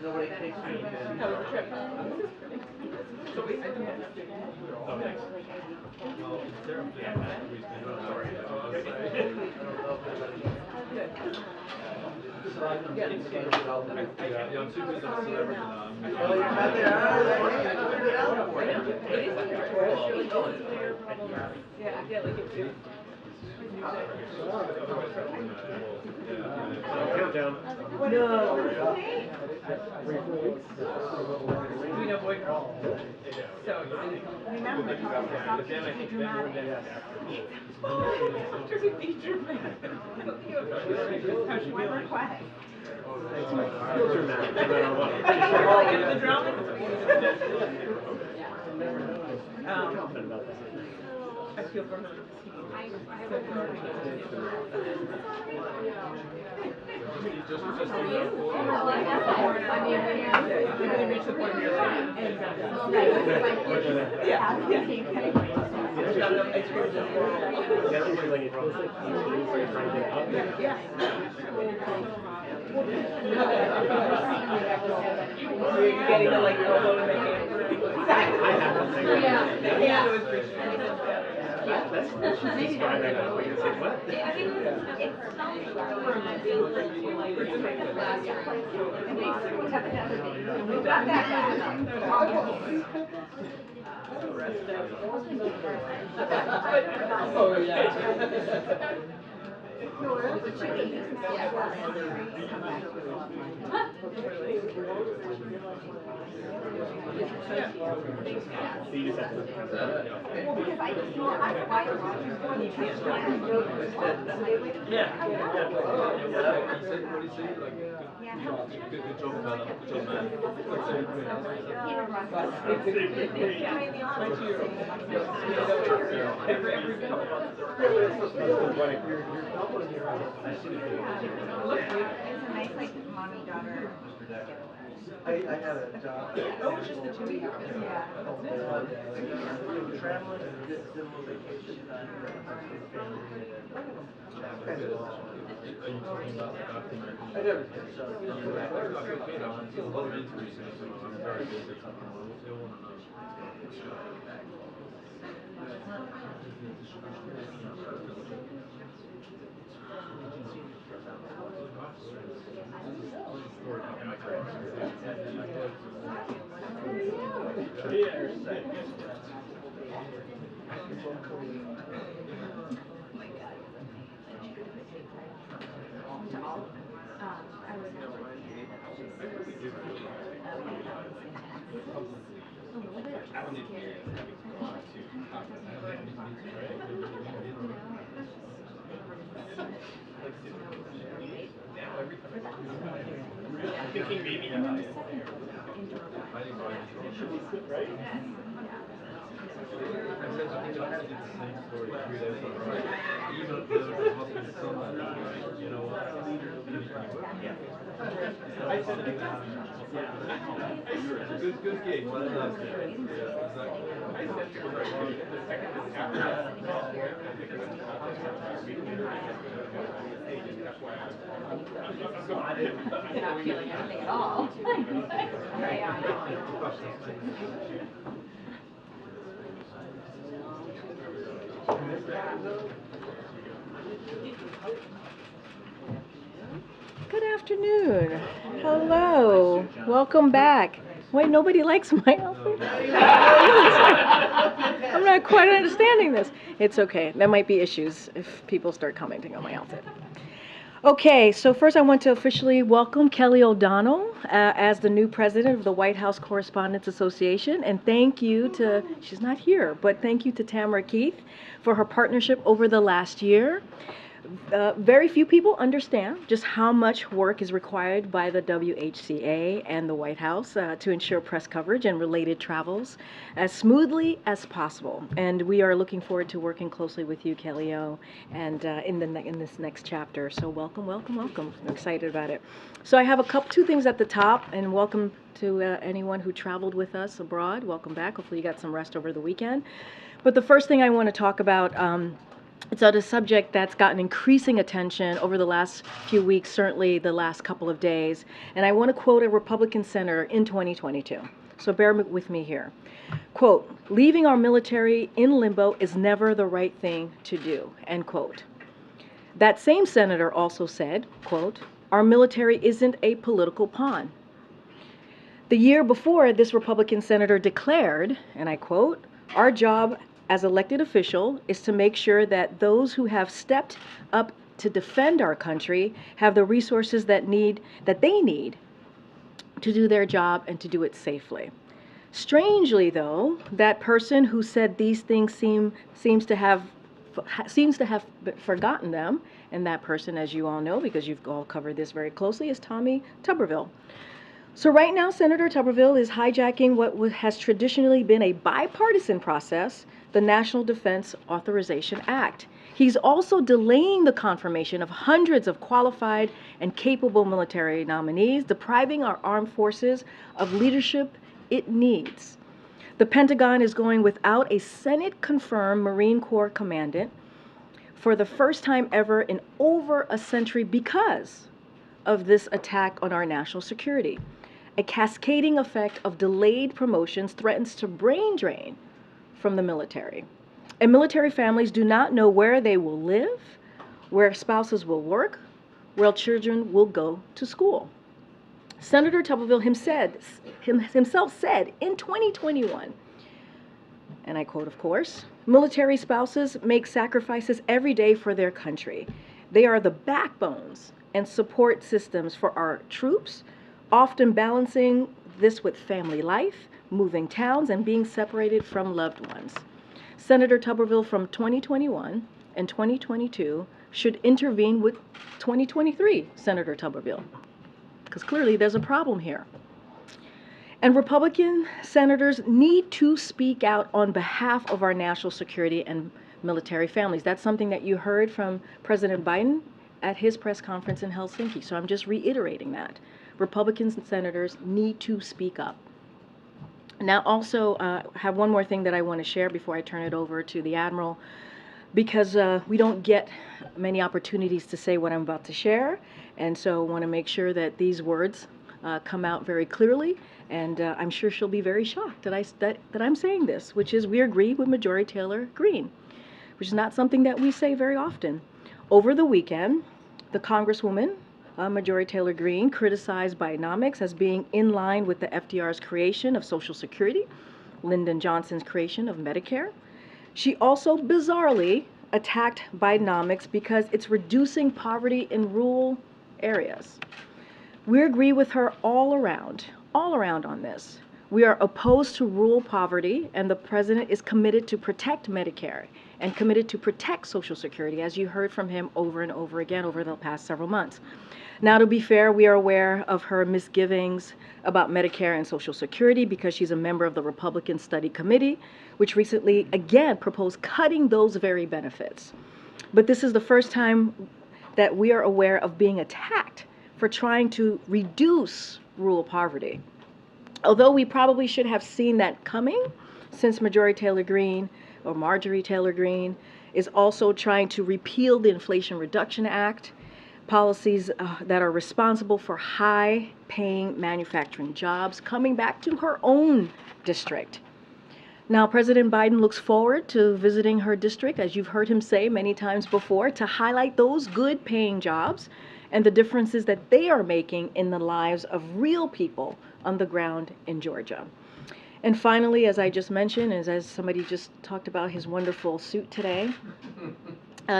Nobody takes me. How was the trip? So we, I do have to stick. Oh, thanks. Well, Sarah, yeah, Yeah, like it too. Countdown. No. We know boy girl. So remember, But then I think then more than after. just be dramatic. How she went request. Still dramatic, no matter what. The drama. Confident about this. I feel for her. You're getting the like elbow in the hand. Yeah, it was pretty. She's describing it. What? Oh yeah. Good job about that. Good job, man. It's a nice, like, mommy-daughter I had a job. Oh, it's just the two of you? Yeah. Traveling and did little vacations on Are you talking about the African American? I never did. A lot of interviews are very good. They want to know. Thinking maybe right? Even if there's a husband son, you know what? Good gig, well done. Not feeling anything at all. Good afternoon. Hello. Welcome back. Wait, nobody likes my outfit? I'm not quite understanding this. It's okay. There might be issues if people start commenting on my outfit. Okay, so first I want to officially welcome Kelly O'Donnell as the new president of the White House Correspondents Association, and thank you to, she's not here, but thank you to Tamara Keith for her partnership over the last year. Very few people understand just how much work is required by the WHCA and the White House to ensure press coverage and related travels as smoothly as possible. And we are looking forward to working closely with you, Kelly O, and in this next chapter. So welcome, welcome, welcome. I'm excited about it. So I have two things at the top, and welcome to anyone who traveled with us abroad. Welcome back. Hopefully you got some rest over the weekend. But the first thing I want to talk about It's on a subject that's gotten increasing attention over the last few weeks, certainly the last couple of days. And I want to quote a Republican senator in 2022. So bear with me here. Quote, "Leaving our military in limbo is never the right thing to do," end quote. That same senator also said, quote, "Our military isn't a political pawn." The year before, this Republican senator declared, and I quote, "Our job as elected official is to make sure that those who have stepped up to defend our country have the resources that they need to do their job and to do it safely." Strangely, though, that person who said these things seems to have forgotten them, and that person, as you all know, because you've all covered this very closely, is Tommy Tuberville. So right now, Senator Tuberville is hijacking what has traditionally been a bipartisan process, the National Defense Authorization Act. He's also delaying the confirmation of hundreds of qualified and capable military nominees, depriving our armed forces of leadership it needs. The Pentagon is going without a Senate-confirmed Marine Corps commandant for the first time ever in over a century because of this attack on our national security. A cascading effect of delayed promotions threatens to brain drain from the military. And military families do not know where they will live, where spouses will work, where children will go to school. Senator Tuberville himself said in 2021, and I quote, of course, "Military spouses make sacrifices every day for their country. They are the backbones and support systems for our troops, often balancing this with family life, moving towns, and being separated from loved ones." Senator Tuberville from 2021 and 2022 should intervene with 2023 Senator Tuberville, because clearly there's a problem here. And Republican senators need to speak out on behalf of our national security and military families. That's something that you heard from President Biden at his press conference in Helsinki. So I'm just reiterating that. Republican senators need to speak up. Now also have one more thing that I want to share before I turn it over to the Admiral, because we don't get many opportunities to say what I'm about to share, and so I want to make sure that these words come out very clearly, and I'm sure she'll be very shocked that I'm saying this, which is we agree with Majority Taylor Greene, which is not something that we say very often. Over the weekend, the Congresswoman, Majority Taylor Greene, criticized Bionomics as being in line with the FDR's creation of Social Security, Lyndon Johnson's creation of Medicare. She also bizarrely attacked Bionomics because it's reducing poverty in rural areas. We agree with her all around on this. We are opposed to rural poverty, and the president is committed to protect Medicare and committed to protect Social Security, as you heard from him over and over again over the past several months. Now, to be fair, we are aware of her misgivings about Medicare and Social Security because she's a member of the Republican Study Committee, which recently, again, proposed cutting those very benefits. But this is the first time that we are aware of being attacked for trying to reduce rural poverty. Although we probably should have seen that coming, since Majority Taylor Greene, or Marjorie Taylor Greene, is also trying to repeal the Inflation Reduction Act, policies that are responsible for high-paying manufacturing jobs coming back to her own district. Now, President Biden looks forward to visiting her district, as you've heard him say many times before, to highlight those good-paying jobs and the differences that they are making in the lives of real people on the ground in Georgia. And finally, as I just mentioned, as somebody just talked about his wonderful suit today,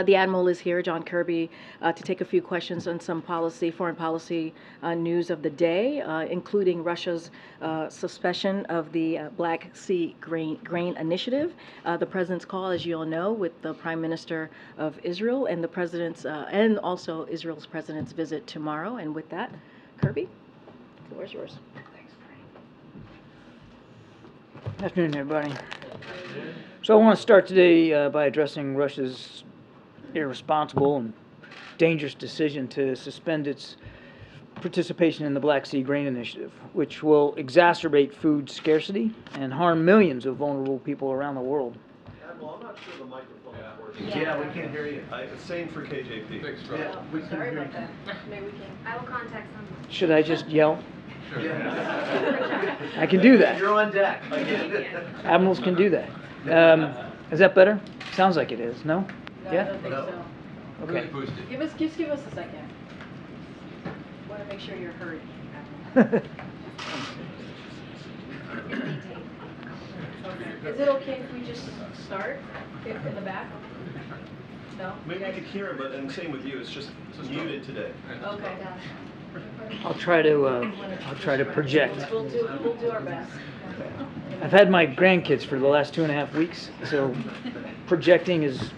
the Admiral is here, John Kirby, to take a few questions on some foreign policy news of the day, including Russia's suspension of the Black Sea Grain Initiative, the President's call, as you all know, with the Prime Minister of Israel, and the President's, and also Israel's President's visit tomorrow. And with that, Kirby, the floor is yours. Good afternoon, everybody. So I want to start today by addressing Russia's irresponsible and dangerous decision to suspend its participation in the Black Sea Grain Initiative, which will exacerbate food scarcity and harm millions of vulnerable people around the world. Well, I'm not sure the microphone is working. Yeah, we can't hear you. Same for KJP. Yeah, we can Sorry hear about you. that. Maybe we can. I will contact some. Should I just yell? Yeah. I can do that. You're on deck. Admirals can do that. Is that better? Sounds like it is, no? No, I Yeah? don't think No. so. Okay. Just give us a second. Want to make sure you're heard. Is it okay if we just start in the back? No? Maybe we could hear him, but and same with you. It's just muted today. Okay. I'll try to project. We'll do our best. I've had my grandkids for the last 2.5 weeks, so projecting is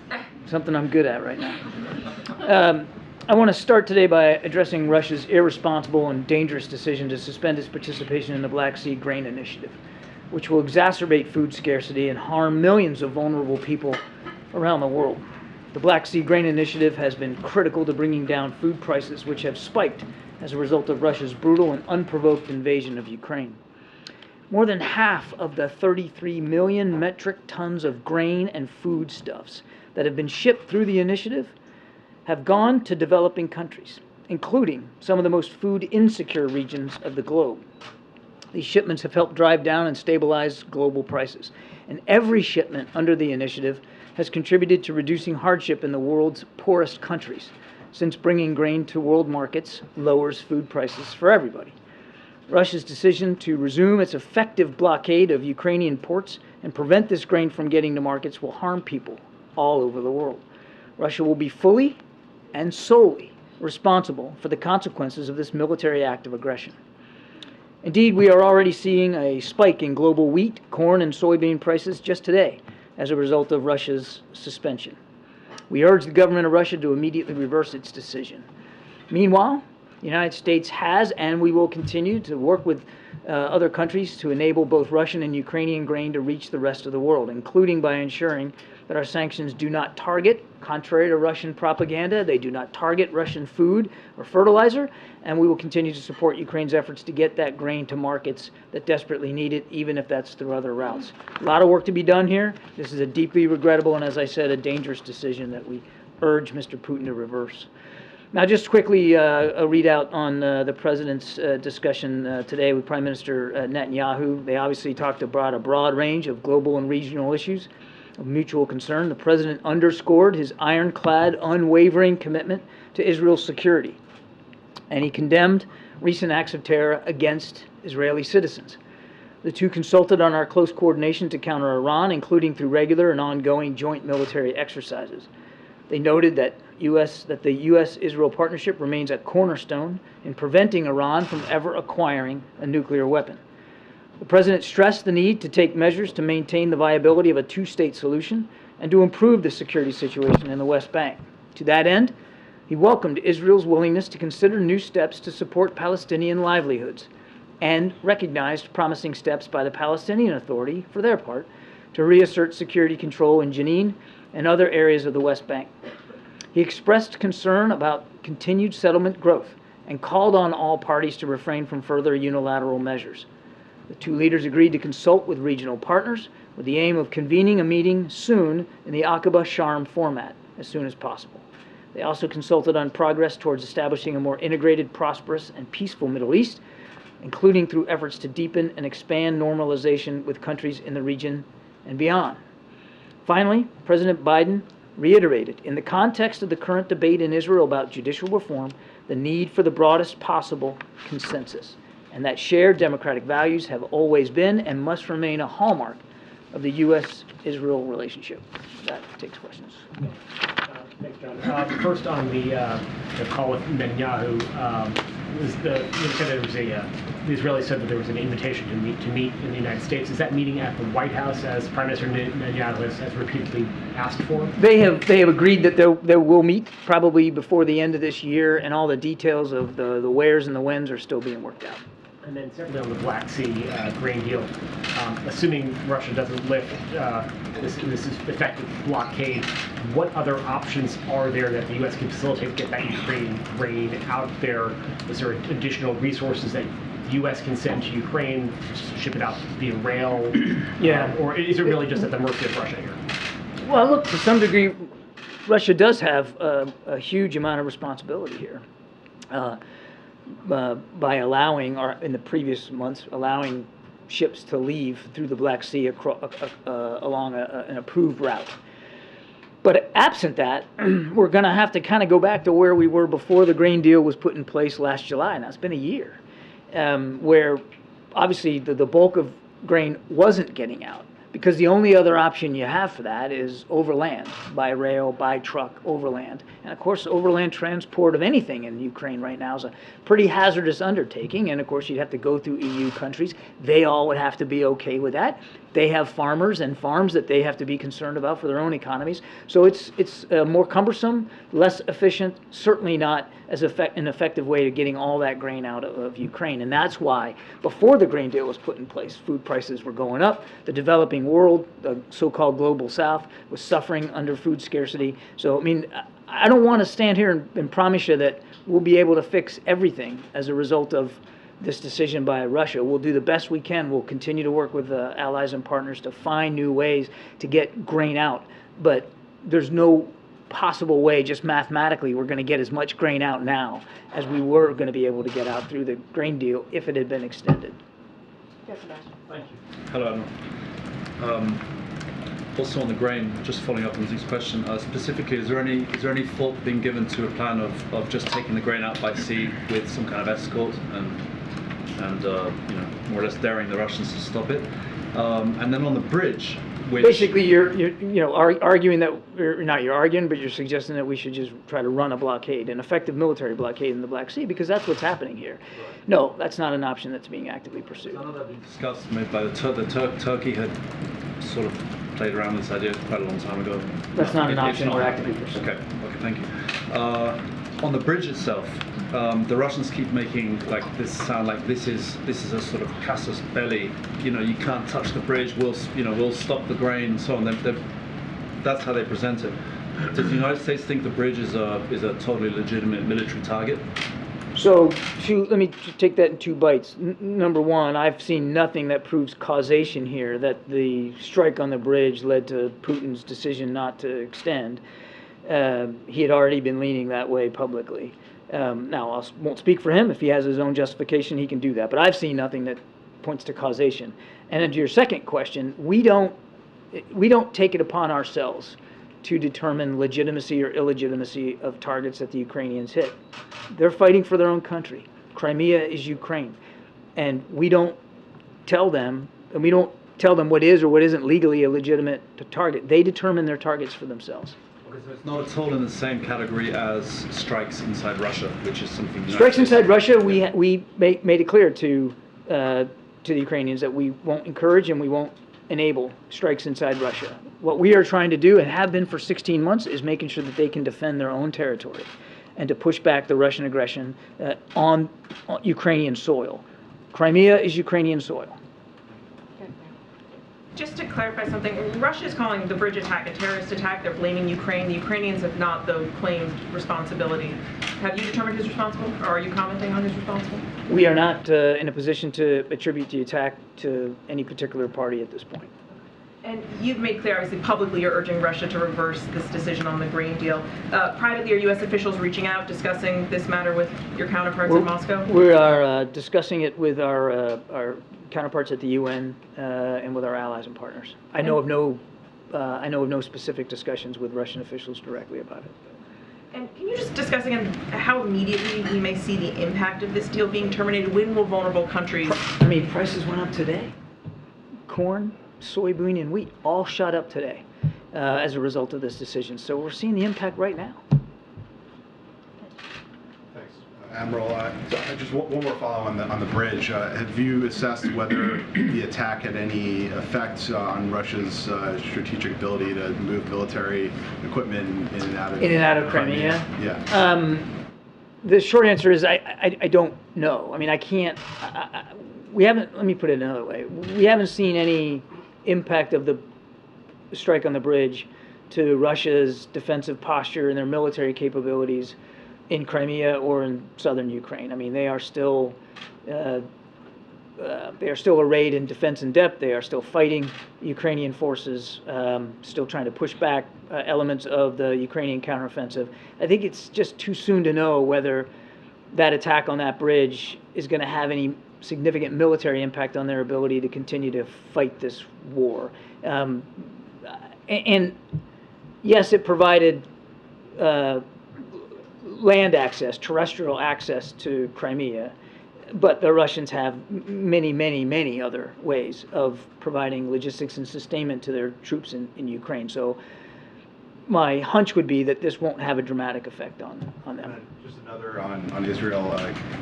something I'm good at right now. I want to start today by addressing Russia's irresponsible and dangerous decision to suspend its participation in the Black Sea Grain Initiative, which will exacerbate food scarcity and harm millions of vulnerable people around the world. The Black Sea Grain Initiative has been critical to bringing down food prices, which have spiked as a result of Russia's brutal and unprovoked invasion of Ukraine. More than half of the 33 million metric tons of grain and foodstuffs that have been shipped through the initiative have gone to developing countries, including some of the most food insecure regions of the globe. These shipments have helped drive down and stabilize global prices, and every shipment under the initiative has contributed to reducing hardship in the world's poorest countries, since bringing grain to world markets lowers food prices for everybody. Russia's decision to resume its effective blockade of Ukrainian ports and prevent this grain from getting to markets will harm people all over the world. Russia will be fully and solely responsible for the consequences of this military act of aggression. Indeed, we are already seeing a spike in global wheat, corn, and soybean prices just today as a result of Russia's suspension. We urge the government of Russia to immediately reverse its decision. Meanwhile, the United States has and we will continue to work with other countries to enable both Russian and Ukrainian grain to reach the rest of the world, including by ensuring that our sanctions do not target, contrary to Russian propaganda, they do not target Russian food or fertilizer, and we will continue to support Ukraine's efforts to get that grain to markets that desperately need it, even if that's through other routes. A lot of work to be done here. This is a deeply regrettable and, as I said, a dangerous decision that we urge Mr. Putin to reverse. Now, just quickly, a readout on the President's discussion today with Prime Minister Netanyahu. They obviously talked about a broad range of global and regional issues of mutual concern. The President underscored his ironclad, unwavering commitment to Israel's security, and he condemned recent acts of terror against Israeli citizens. The two consulted on our close coordination to counter Iran, including through regular and ongoing joint military exercises. They noted that the U.S.-Israel partnership remains a cornerstone in preventing Iran from ever acquiring a nuclear weapon. The President stressed the need to take measures to maintain the viability of a two-state solution and to improve the security situation in the West Bank. To that end, he welcomed Israel's willingness to consider new steps to support Palestinian livelihoods and recognized promising steps by the Palestinian Authority, for their part, to reassert security control in Jenin and other areas of the West Bank. He expressed concern about continued settlement growth and called on all parties to refrain from further unilateral measures. The two leaders agreed to consult with regional partners with the aim of convening a meeting soon in the Aqaba Sharm format as soon as possible. They also consulted on progress towards establishing a more integrated, prosperous, and peaceful Middle East, including through efforts to deepen and expand normalization with countries in the region and beyond. Finally, President Biden reiterated, in the context of the current debate in Israel about judicial reform, the need for the broadest possible consensus, and that shared democratic values have always been and must remain a hallmark of the U.S.-Israel relationship. That takes questions. Thanks, John. First, on the call with Netanyahu, the Israelis said that there was an invitation to meet in the United States. Is that meeting at the White House, as Prime Minister Netanyahu has repeatedly asked for? They have agreed that they will meet probably before the end of this year, and all the details of the wheres and the whens are still being worked out. And then separately on the Black Sea grain deal, assuming Russia doesn't lift this effective blockade, what other options are there that the U.S. can facilitate to get that Ukrainian grain out there? Is there additional resources that the U.S. can send to Ukraine, ship it out via rail? Yeah. Or is it really just at the mercy of Russia here? Well, look, to some degree, Russia does have a huge amount of responsibility here. By allowing, or in the previous months, allowing ships to leave through the Black Sea along an approved route. But absent that, we're going to have to kind of go back to where we were before the grain deal was put in place last July, and that's been a year, where obviously the bulk of grain wasn't getting out, because the only other option you have for that is overland, by rail, by truck, overland. And of course, overland transport of anything in Ukraine right now is a pretty hazardous undertaking, and of course you'd have to go through EU countries. They all would have to be okay with that. They have farmers and farms that they have to be concerned about for their own economies. So it's more cumbersome, less efficient, certainly not as an effective way of getting all that grain out of Ukraine. And that's why before the grain deal was put in place, food prices were going up. The developing world, the so-called global south, was suffering under food scarcity. So, I mean, I don't want to stand here and promise you that we'll be able to fix everything as a result of this decision by Russia. We'll do the best we can. We'll continue to work with allies and partners to find new ways to get grain out. But there's no possible way, just mathematically, we're going to get as much grain out now as we were going to be able to get out through the grain deal if it had been extended. Yes, Sebastian. Thank you. Hello, Admiral. Also on the grain, just following up on Zeke's question, specifically, is there any thought being given to a plan of just taking the grain out by sea with some kind of escort and you know, more or less daring the Russians to stop it? And then on the bridge, which basically you're arguing that, you're arguing, but you're suggesting that we should just try to run a blockade, an effective military blockade in the Black Sea, because that's what's happening here. Right. No, that's not an option that's being actively pursued. I know that being discussed maybe by Turkey had sort of played around with this idea quite a long time ago. That's not an option we're actively pursuing. Okay, thank you. On the bridge itself, the Russians keep making this sound like this is a sort of casus belli. You know, you can't touch the bridge. We'll stop the grain and so on. That's how they present it. Does the United States think the bridge is a totally legitimate military target? So let me take that in two bites. Number one, I've seen nothing that proves causation here, that the strike on the bridge led to Putin's decision not to extend. He had already been leaning that way publicly. Now, I won't speak for him. If he has his own justification, he can do that. But I've seen nothing that points to causation. And then to your second question, we don't take it upon ourselves to determine legitimacy or illegitimacy of targets that the Ukrainians hit. They're fighting for their own country. Crimea is Ukraine. And we don't tell them, what is or what isn't legally a legitimate target. They determine their targets for themselves. Okay, so it's not at all in the same category as strikes inside Russia, which is something... Strikes inside Russia, we made it clear to the Ukrainians that we won't encourage and we won't enable strikes inside Russia. What we are trying to do, and have been for 16 months, is making sure that they can defend their own territory and to push back the Russian aggression on Ukrainian soil. Crimea is Ukrainian soil. Just to clarify something, Russia is calling the bridge attack a terrorist attack. They're blaming Ukraine. The Ukrainians have not, though, claimed responsibility. Have you determined who's responsible, or are you commenting on who's responsible? We are not in a position to attribute the attack to any particular party at this point. And you've made clear, obviously, publicly you're urging Russia to reverse this decision on the grain deal. Privately, are U.S. officials reaching out, discussing this matter with your counterparts in Moscow? We are discussing it with our counterparts at the UN and with our allies and partners. I know of no specific discussions with Russian officials directly about it. And can you just discuss again how immediately we may see the impact of this deal being terminated? When will vulnerable countries... I mean, prices went up today. Corn, soybean, and wheat all shot up today as a result of this decision. So we're seeing the impact right now. Thanks. Admiral, just one more follow on the bridge. Have you assessed whether the attack had any effect on Russia's strategic ability to move military equipment in and out of Crimea? Yeah. The short answer is I don't know. I mean, I can't. We haven't. Let me put it another way. We haven't seen any impact of the strike on the bridge to Russia's defensive posture and their military capabilities in Crimea or in southern Ukraine. I mean, they are still they are still arrayed in defense in depth. They are still fighting Ukrainian forces, still trying to push back elements of the Ukrainian counteroffensive. I think it's just too soon to know whether that attack on that bridge is going to have any significant military impact on their ability to continue to fight this war. And yes, it provided land access, terrestrial access to Crimea, but the Russians have many, many, many other ways of providing logistics and sustainment to their troops in Ukraine. So my hunch would be that this won't have a dramatic effect on them. Just another on Israel.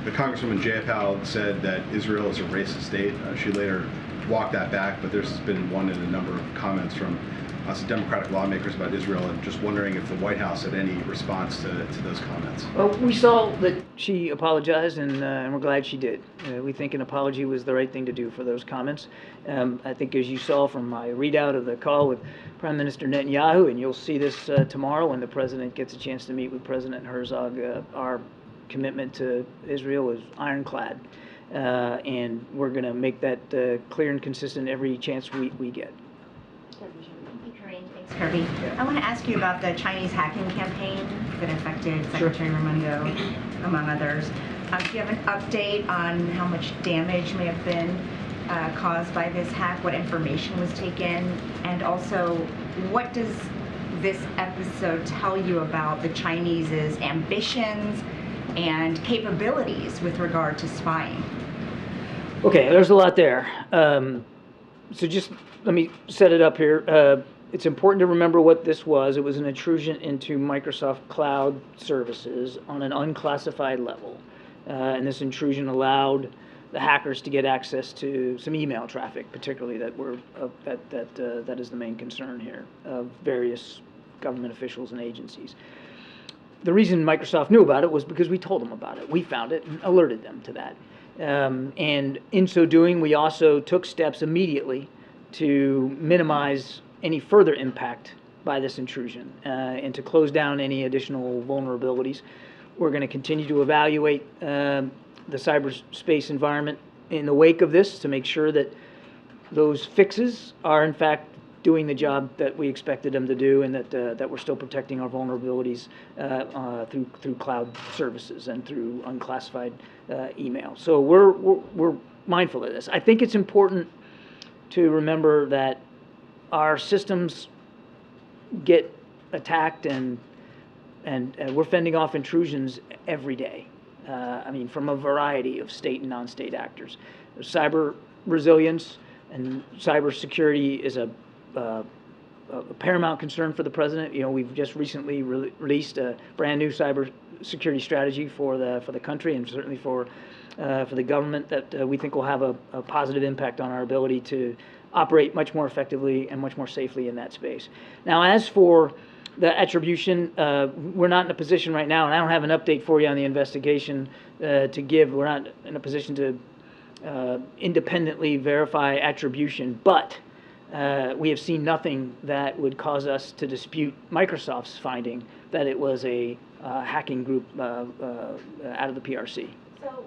The Congresswoman Jayapal said that Israel is a racist state. She later walked that back, but there's been one in a number of comments from some Democratic lawmakers about Israel, and just wondering if the White House had any response to those comments. Well, we saw that she apologized, and we're glad she did. We think an apology was the right thing to do for those comments. I think, as you saw from my readout of the call with Prime Minister Netanyahu, and you'll see this tomorrow when the President gets a chance to meet with President Herzog, our commitment to Israel is ironclad. And we're going to make that clear and consistent every chance we get. Karine, thanks, Kirby. I want to ask you about the Chinese hacking campaign that affected Secretary Raimondo, among others. Do you have an update on how much damage may have been caused by this hack, what information was taken, and also what does this episode tell you about the Chinese's ambitions and capabilities with regard to spying? Okay, there's a lot there. So just let me set it up here. It's important to remember what this was. It was an intrusion into Microsoft Cloud services on an unclassified level. And this intrusion allowed the hackers to get access to some email traffic, particularly that is the main concern here, of various government officials and agencies. The reason Microsoft knew about it was because we told them about it. We found it and alerted them to that. And in so doing, we also took steps immediately to minimize any further impact by this intrusion and to close down any additional vulnerabilities. We're going to continue to evaluate the cyberspace environment in the wake of this to make sure that those fixes are in fact doing the job that we expected them to do, and that we're still protecting our vulnerabilities through cloud services and through unclassified email. So we're mindful of this. I think it's important to remember that our systems get attacked, and we're fending off intrusions every day. I mean, from a variety of state and non-state actors. Cyber resilience and cybersecurity is a paramount concern for the president. You know, we've just recently released a brand new cybersecurity strategy for the country, and certainly for the government, that we think will have a positive impact on our ability to operate much more effectively and much more safely in that space. Now, as for the attribution, we're not in a position right now, and I don't have an update for you on the investigation to give. We're not in a position to independently verify attribution, but we have seen nothing that would cause us to dispute Microsoft's finding that it was a hacking group out of the PRC. So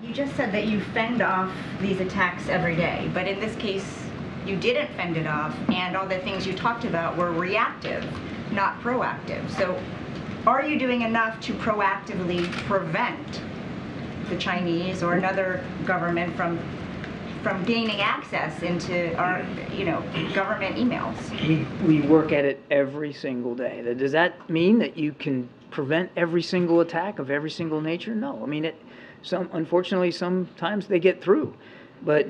you just said that you fend off these attacks every day, but in this case, you didn't fend it off, and all the things you talked about were reactive, not proactive. So are you doing enough to proactively prevent the Chinese or another government from gaining access into our, government emails? We work at it every single day. Does that mean that you can prevent every single attack of every single nature? No. I mean, unfortunately, sometimes they get through, but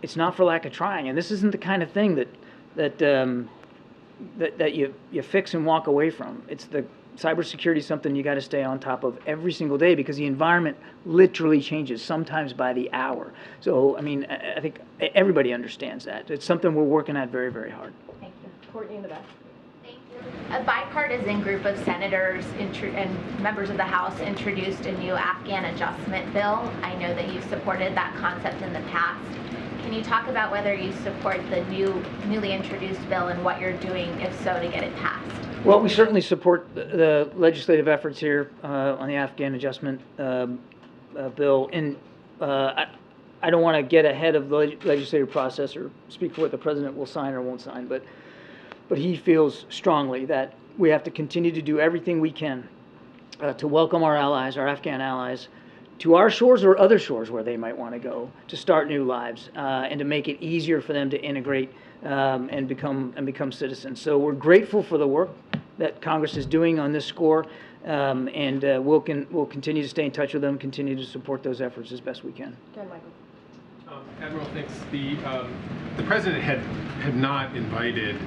it's not for lack of trying. And this isn't the kind of thing that you fix and walk away from. It's the cybersecurity is something you got to stay on top of every single day, because the environment literally changes, sometimes by the hour. So, I mean, I think everybody understands that. It's something we're working at very, very hard. Thank you. Courtney in the back. Thank you. A bipartisan group of senators and members of the House introduced a new Afghan adjustment bill. I know that you've supported that concept in the past. Can you talk about whether you support the newly introduced bill and what you're doing, if so, to get it passed? Well, we certainly support the legislative efforts here on the Afghan adjustment bill. And I don't want to get ahead of the legislative process or speak for what the president will sign or won't sign, but he feels strongly that we have to continue to do everything we can to welcome our allies, our Afghan allies, to our shores or other shores where they might want to go to start new lives, and to make it easier for them to integrate and become citizens. So we're grateful for the work that Congress is doing on this score, and we'll continue to stay in touch with them, continue to support those efforts as best we can. Go ahead, Michael. Admiral, thanks. The president had not invited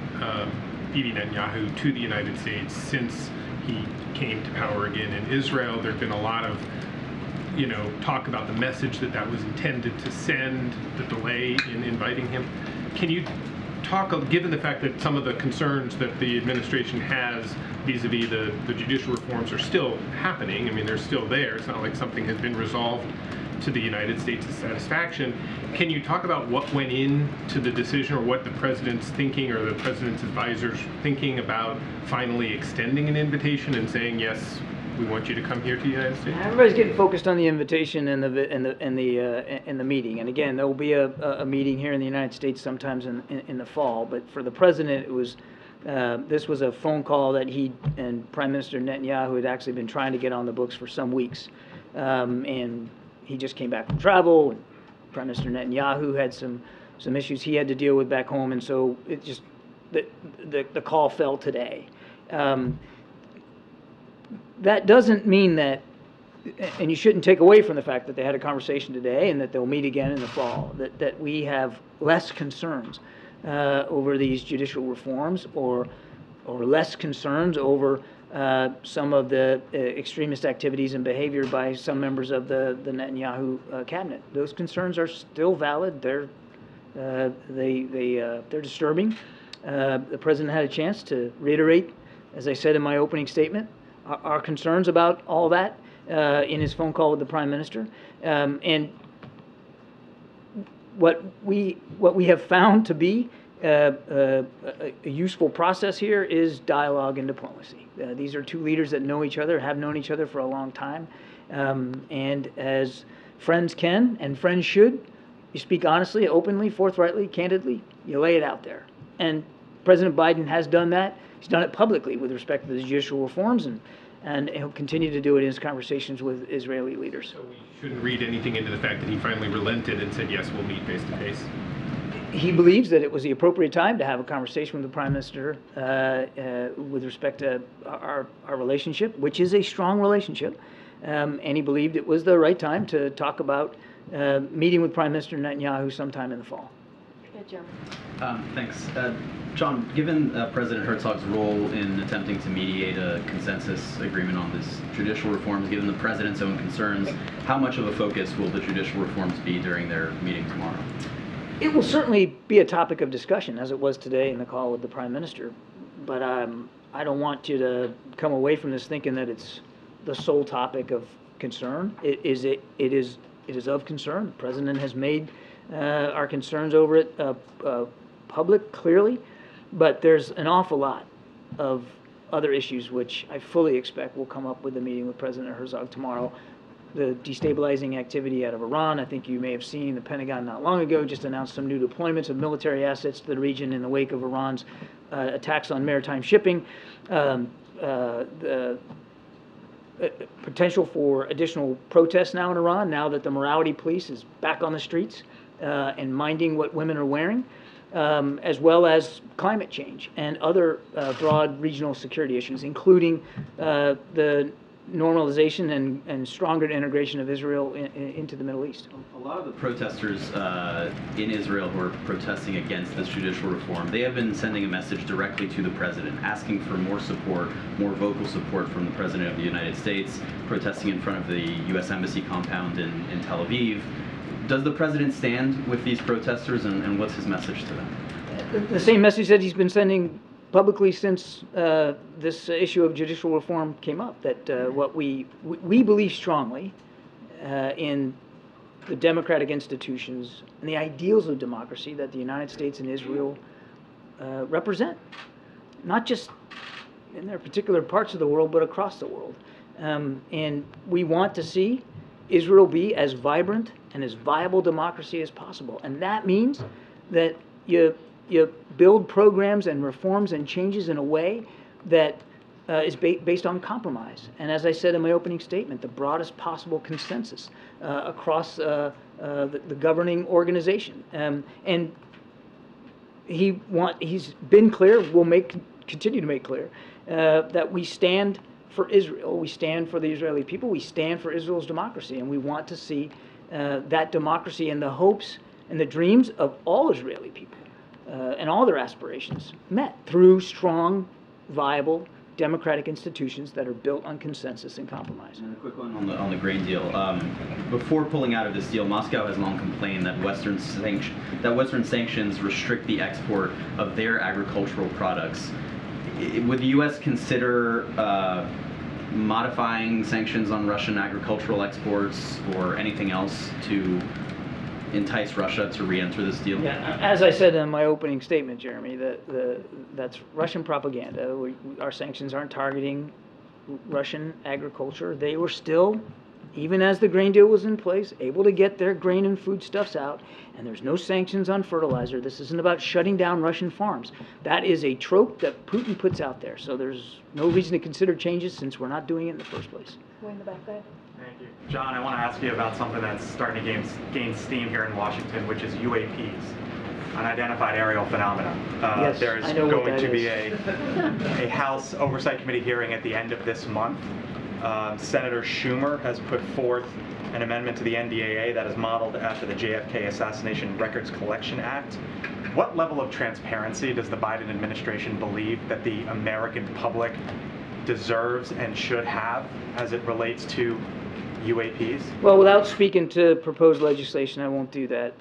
Bibi Netanyahu to the United States since he came to power again in Israel. There'd been a lot of talk about the message that was intended to send, the delay in inviting him. Can you talk, given the fact that some of the concerns that the administration has vis-a-vis the judicial reforms are still happening, I mean, they're still there, it's not like something has been resolved to the United States' satisfaction. Can you talk about what went into the decision, or what the president's thinking, or the president's advisors thinking about finally extending an invitation and saying, yes, we want you to come here to the United States? Everybody's getting focused on the invitation and the meeting. And again, there will be a meeting here in the United States sometimes in the fall. But for the president, it was this was a phone call that he and Prime Minister Netanyahu had actually been trying to get on the books for some weeks, and he just came back from travel. And Prime Minister Netanyahu had some issues he had to deal with back home, and so it just the call fell today. That doesn't mean that, and you shouldn't take away from the fact that they had a conversation today and that they'll meet again in the fall, that we have less concerns over these judicial reforms, or less concerns over some of the extremist activities and behavior by some members of the Netanyahu cabinet. Those concerns are still valid. They're disturbing. The president had a chance to reiterate, as I said in my opening statement, our concerns about all that in his phone call with the Prime Minister, and what we have found to be a useful process here is dialogue and diplomacy. These are two leaders that know each other, have known each other for a long time, and as friends can and friends should, you speak honestly, openly, forthrightly, candidly. You lay it out there, and President Biden has done that. He's done it publicly with respect to the judicial reforms, and he'll continue to do it in his conversations with Israeli leaders. So we shouldn't read anything into the fact that he finally relented and said, yes, we'll meet face to face. He believes that it was the appropriate time to have a conversation with the Prime Minister with respect to our relationship, which is a strong relationship, and he believed it was the right time to talk about meeting with Prime Minister Netanyahu sometime in the fall. Thanks. John, given President Herzog's role in attempting to mediate a consensus agreement on this judicial reforms, given the president's own concerns, how much of a focus will the judicial reforms be during their meeting tomorrow? It will certainly be a topic of discussion, as it was today in the call with the Prime Minister. But I don't want you to come away from this thinking that it's the sole topic of concern. It is of concern. The President has made our concerns over it public, clearly. But there's an awful lot of other issues which I fully expect will come up with the meeting with President Herzog tomorrow. The destabilizing activity out of Iran. I think you may have seen the Pentagon not long ago just announced some new deployments of military assets to the region in the wake of Iran's attacks on maritime shipping. The potential for additional protests now in Iran, now that the morality police is back on the streets and minding what women are wearing. As well as climate change and other broad regional security issues, including the normalization and stronger integration of Israel into the Middle East. A lot of the protesters in Israel who are protesting against this judicial reform, they have been sending a message directly to the president, asking for more support, more vocal support from the president of the United States, protesting in front of the U.S. Embassy compound in Tel Aviv. Does the president stand with these protesters, and what's his message to them? The same message that he's been sending publicly since this issue of judicial reform came up, that what we believe strongly in the democratic institutions and the ideals of democracy that the United States and Israel represent, not just in their particular parts of the world, but across the world. And we want to see Israel be as vibrant and as viable democracy as possible. And that means that you build programs and reforms and changes in a way that is based on compromise. And as I said in my opening statement, the broadest possible consensus across the governing organization. And he's been clear, will continue to make clear, that we stand for Israel, we stand for the Israeli people, we stand for Israel's democracy, and we want to see that democracy and the hopes and the dreams of all Israeli people and all their aspirations met through strong, viable, democratic institutions that are built on consensus and compromise. And a quick one on the grain deal. Before pulling out of this deal, Moscow has long complained that Western sanctions restrict the export of their agricultural products. Would the U.S. consider modifying sanctions on Russian agricultural exports or anything else to entice Russia to re-enter this deal? Yeah, as I said in my opening statement, Jeremy, that's Russian propaganda. Our sanctions aren't targeting Russian agriculture. They were still, even as the grain deal was in place, able to get their grain and foodstuffs out, and there's no sanctions on fertilizer. This isn't about shutting down Russian farms. That is a trope that Putin puts out there, so there's no reason to consider changes since we're not doing it in the first place. Way in the back there. Thank you. John, I want to ask you about something that's starting to gain steam here in Washington, which is UAPs, unidentified aerial phenomena. Yes, there's I know what going that to be is. a House Oversight Committee hearing at the end of this month. Senator Schumer has put forth an amendment to the NDAA that is modeled after the JFK Assassination Records Collection Act. What level of transparency does the Biden administration believe that the American public deserves and should have as it relates to UAPs? Well, without speaking to proposed legislation, I won't do that.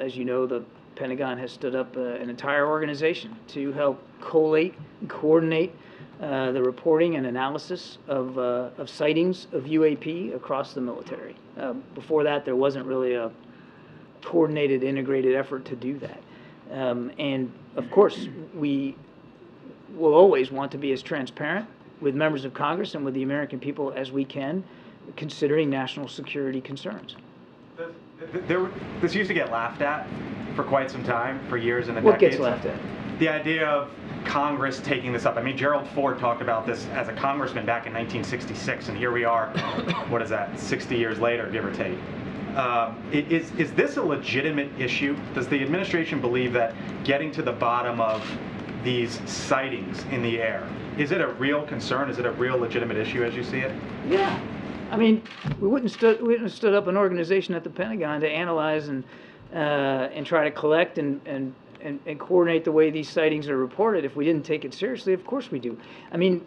As you know, the Pentagon has stood up an entire organization to help collate and coordinate the reporting and analysis of sightings of UAP across the military. Before that, there wasn't really a coordinated, integrated effort to do that. And of course, we will always want to be as transparent with members of Congress and with the American people as we can, considering national security concerns. This used to get laughed at for quite some time, for years and What decades. gets laughed at? The idea of Congress taking this up. I mean, Gerald Ford talked about this as a congressman back in 1966, and here we are, what is that, 60 years later, give or take. Is this a legitimate issue? Does the administration believe that getting to the bottom of these sightings in the air, is it a real concern? Is it a real legitimate issue as you see it? Yeah. I mean, we wouldn't have stood up an organization at the Pentagon to analyze and try to collect and coordinate the way these sightings are reported if we didn't take it seriously. Of course we do. I mean,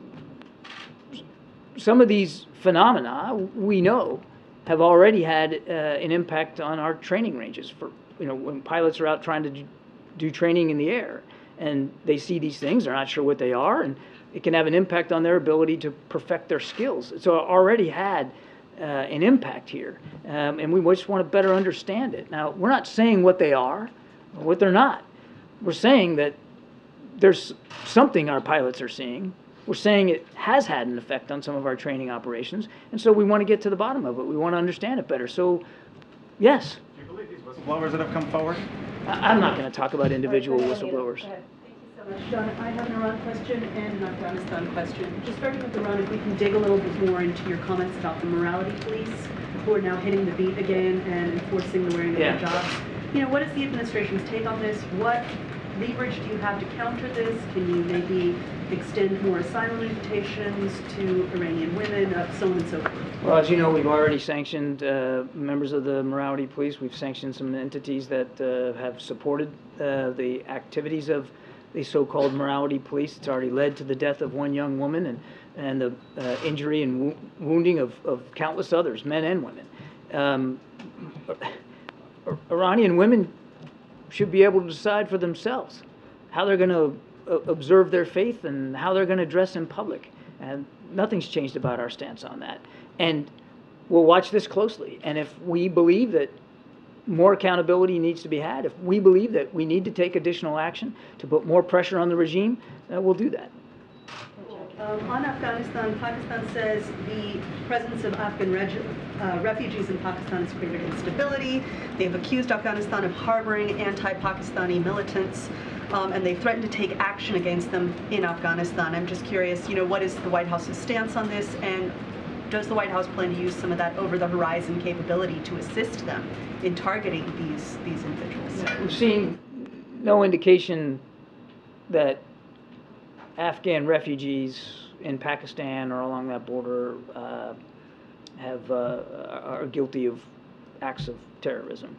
some of these phenomena we know have already had an impact on our training ranges. For when pilots are out trying to do training in the air and they see these things, they're not sure what they are, and it can have an impact on their ability to perfect their skills. So it already had an impact here, and we just want to better understand it. Now, we're not saying what they are or what they're not. We're saying that there's something our pilots are seeing. We're saying it has had an effect on some of our training operations, and so we want to get to the bottom of it. We want to understand it better. So, yes. Do you believe these whistleblowers that have come forward? I'm not going to talk about individual whistleblowers. John, I have an Iran question and an Afghanistan question. Just starting with Iran, if we can dig a little bit more into your comments about the morality police who are now hitting the beat again and enforcing the wearing of hijabs. What is the administration's take on this? What leverage do you have to counter this? Can you maybe extend more asylum invitations to Iranian women, so on and so forth? Well, as you know, we've already sanctioned members of the morality police. We've sanctioned some entities that have supported the activities of the so-called morality police. It's already led to the death of one young woman and the injury and wounding of countless others, men and women. Iranian women should be able to decide for themselves how they're going to observe their faith and how they're going to dress in public. And nothing's changed about our stance on that. And we'll watch this closely. And if we believe that more accountability needs to be had, if we believe that we need to take additional action to put more pressure on the regime, we'll do that. On Afghanistan, Pakistan says the presence of Afghan refugees in Pakistan has created instability. They've accused Afghanistan of harboring anti-Pakistani militants, and they threatened to take action against them in Afghanistan. I'm just curious, what is the White House's stance on this, and does the White House plan to use some of that over-the-horizon capability to assist them in targeting these individuals? We've seen no indication that Afghan refugees in Pakistan or along that border are guilty of acts of terrorism.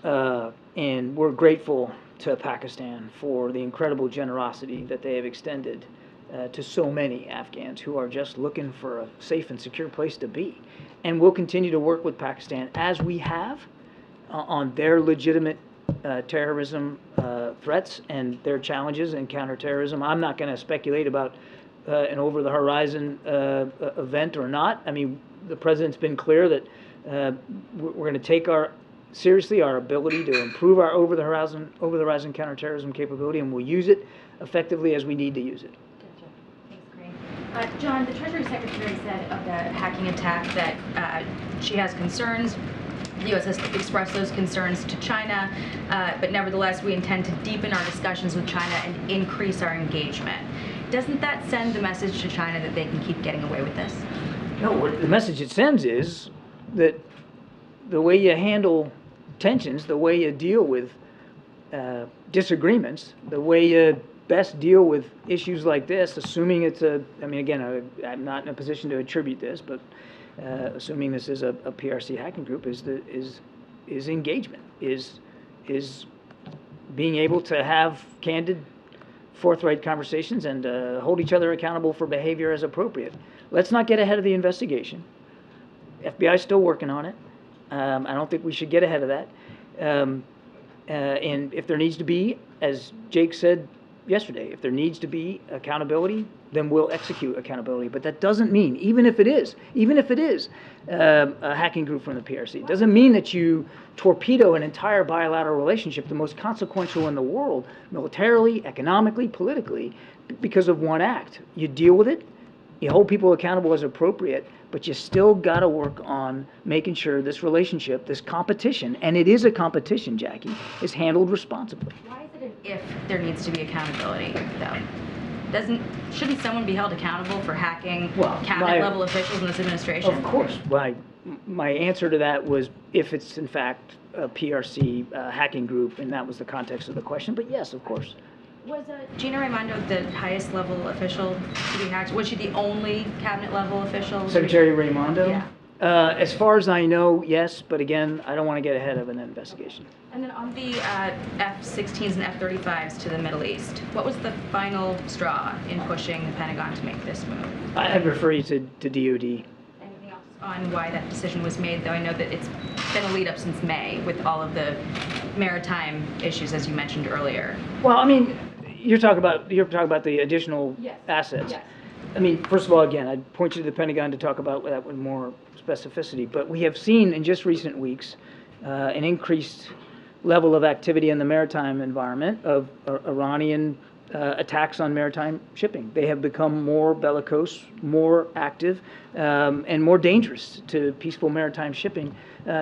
And we're grateful to Pakistan for the incredible generosity that they have extended to so many Afghans who are just looking for a safe and secure place to be. And we'll continue to work with Pakistan as we have on their legitimate terrorism threats and their challenges in counterterrorism. I'm not going to speculate about an over-the-horizon event or not. I mean, the president's been clear that we're going to take seriously our ability to improve our over-the-horizon counterterrorism capability, and we'll use it effectively as we need to use it. John, the Treasury Secretary said of the hacking attack that she has concerns. The U.S. has expressed those concerns to China, but nevertheless, we intend to deepen our discussions with China and increase our engagement. Doesn't that send the message to China that they can keep getting away with this? No, the message it sends is that the way you handle tensions, the way you deal with disagreements, the way you best deal with issues like this, assuming it's I'm not in a position to attribute this, but assuming this is a PRC hacking group, is engagement, is being able to have candid, forthright conversations and hold each other accountable for behavior as appropriate. Let's not get ahead of the investigation. FBI is still working on it. I don't think we should get ahead of that. And if there needs to be, as Jake said yesterday, if there needs to be accountability, then we'll execute accountability. But that doesn't mean, even if it is a hacking group from the PRC, it doesn't mean that you torpedo an entire bilateral relationship, the most consequential in the world, militarily, economically, politically, because of one act. You deal with it, you hold people accountable as appropriate, but you still got to work on making sure this relationship, this competition, and it is a competition, Jackie, is handled responsibly. Why is it an if there needs to be accountability, though? Shouldn't someone be held accountable for hacking cabinet-level officials in this administration? Of course. My answer to that was if it's, in fact, a PRC hacking group, and that was the context of the question, but yes, of course. Was Gina Raimondo the highest level official to be hacked? Was she the only cabinet level official? Secretary Raimondo? Yeah. As far as I know, yes, but again, I don't want to get ahead of an investigation. And then on the F-16s and F-35s to the Middle East, what was the final straw in pushing the Pentagon to make this move? I'd refer you to DOD. Anything else on why that decision was made, though? I know that it's been a lead up since May with all of the maritime issues, as you mentioned earlier. Well, I mean, you're talking about the additional assets. Yes. I mean, first of all, again, I'd point you to the Pentagon to talk about that with more specificity. But we have seen in just recent weeks an increased level of activity in the maritime environment of Iranian attacks on maritime shipping. They have become more bellicose, more active, and more dangerous to peaceful maritime shipping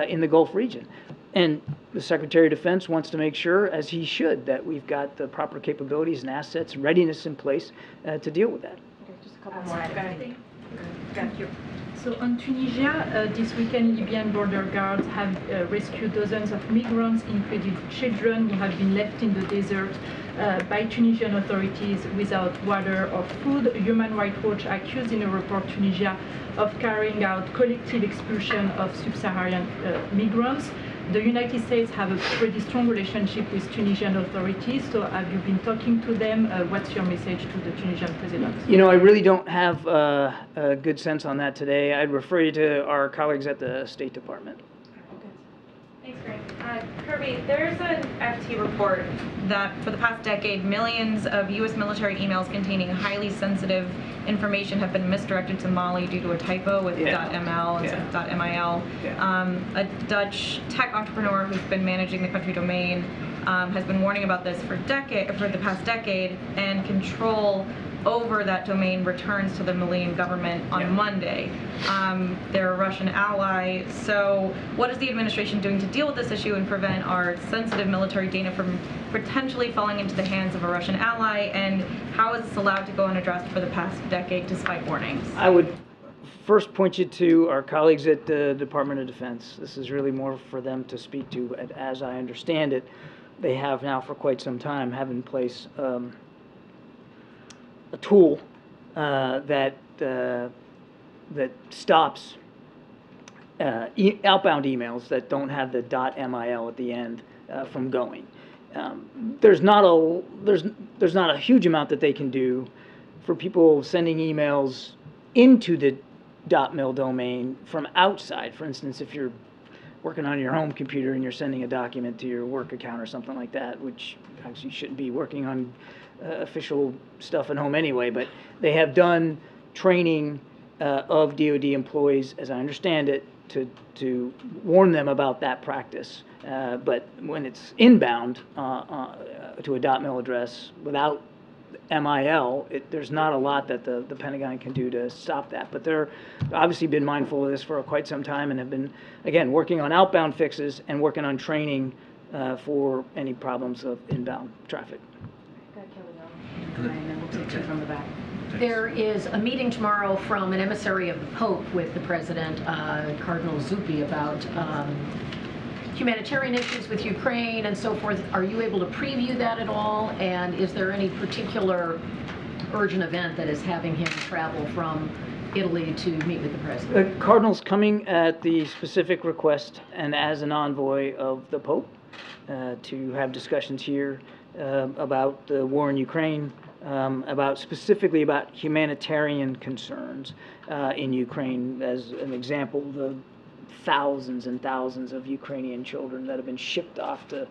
in the Gulf region. And the Secretary of Defense wants to make sure, as he should, that we've got the proper capabilities and assets, readiness in place to deal with that. Just a couple more. Thank you. So on Tunisia, this weekend, Libyan border guards have rescued dozens of migrants, including children who have been left in the desert by Tunisian authorities without water or food. Human Rights Watch accused in a report Tunisia of carrying out collective expulsion of sub-Saharan migrants. The United States have a pretty strong relationship with Tunisian authorities, so have you been talking to them? What's your message to the Tunisian president? You know, I really don't have a good sense on that today. I'd refer you to our colleagues at the State Department. Thanks, Karine. Kirby, there's an FT report that for the past decade, millions of U.S. military emails containing highly sensitive information have been misdirected to Mali due to a typo with .ml instead of .mil. A Dutch tech entrepreneur who's been managing the country domain has been warning about this for the past decade, and Control over that domain returns to the Malian government on Monday. They're a Russian ally. So what is the administration doing to deal with this issue and prevent our sensitive military data from potentially falling into the hands of a Russian ally? And how is this allowed to go unaddressed for the past decade despite warnings? I would first point you to our colleagues at the Department of Defense. This is really more for them to speak to. As I understand it, they have now for quite some time have in place a tool that stops outbound emails that don't have the .mil at the end from going. There's not a huge amount that they can do for people sending emails into the .mil domain from outside. For instance, if you're working on your home computer and you're sending a document to your work account or something like that, which actually you shouldn't be working on official stuff at home anyway, but they have done training of DoD employees, as I understand it, to warn them about that practice. But when it's inbound to a .mil address without MIL, there's not a lot that the Pentagon can do to stop that. But they're obviously been mindful of this for quite some time and have been, again, working on outbound fixes and working on training for any problems of inbound traffic. And then we'll take two from the back. There is a meeting tomorrow from an emissary of the Pope with the President, Cardinal Zuppi, about humanitarian issues with Ukraine and so forth. Are you able to preview that at all? And is there any particular urgent event that is having him travel from Italy to meet with the President? The Cardinal's coming at the specific request and as an envoy of the Pope to have discussions here about the war in Ukraine, specifically about humanitarian concerns in Ukraine. As an example, the thousands and thousands of Ukrainian children that have been shipped off to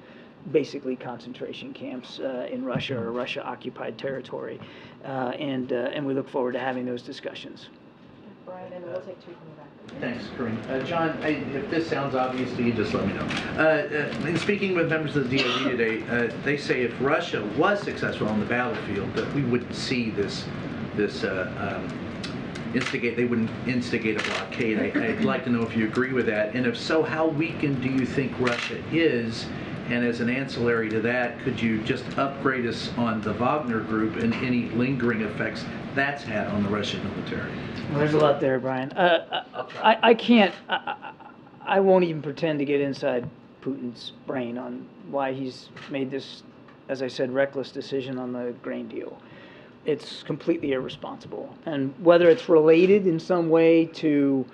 basically concentration camps in Russia or Russia-occupied territory, and we look forward to having those discussions. Brian, and we'll take two from the back. Thanks, Karine. John, if this sounds obvious to you, just let me know. In speaking with members of the DoD today, they say if Russia was successful on the battlefield, that we wouldn't see this they wouldn't instigate a blockade. I'd like to know if you agree with that, and if so, how weakened do you think Russia is? And as an ancillary to that, could you just upgrade us on the Wagner Group and any lingering effects that's had on the Russian military? Well, there's a lot there, Brian. I can't, I won't even pretend to get inside Putin's brain on why he's made this, as I said, reckless decision on the grain deal. It's completely irresponsible. And whether it's related in some way to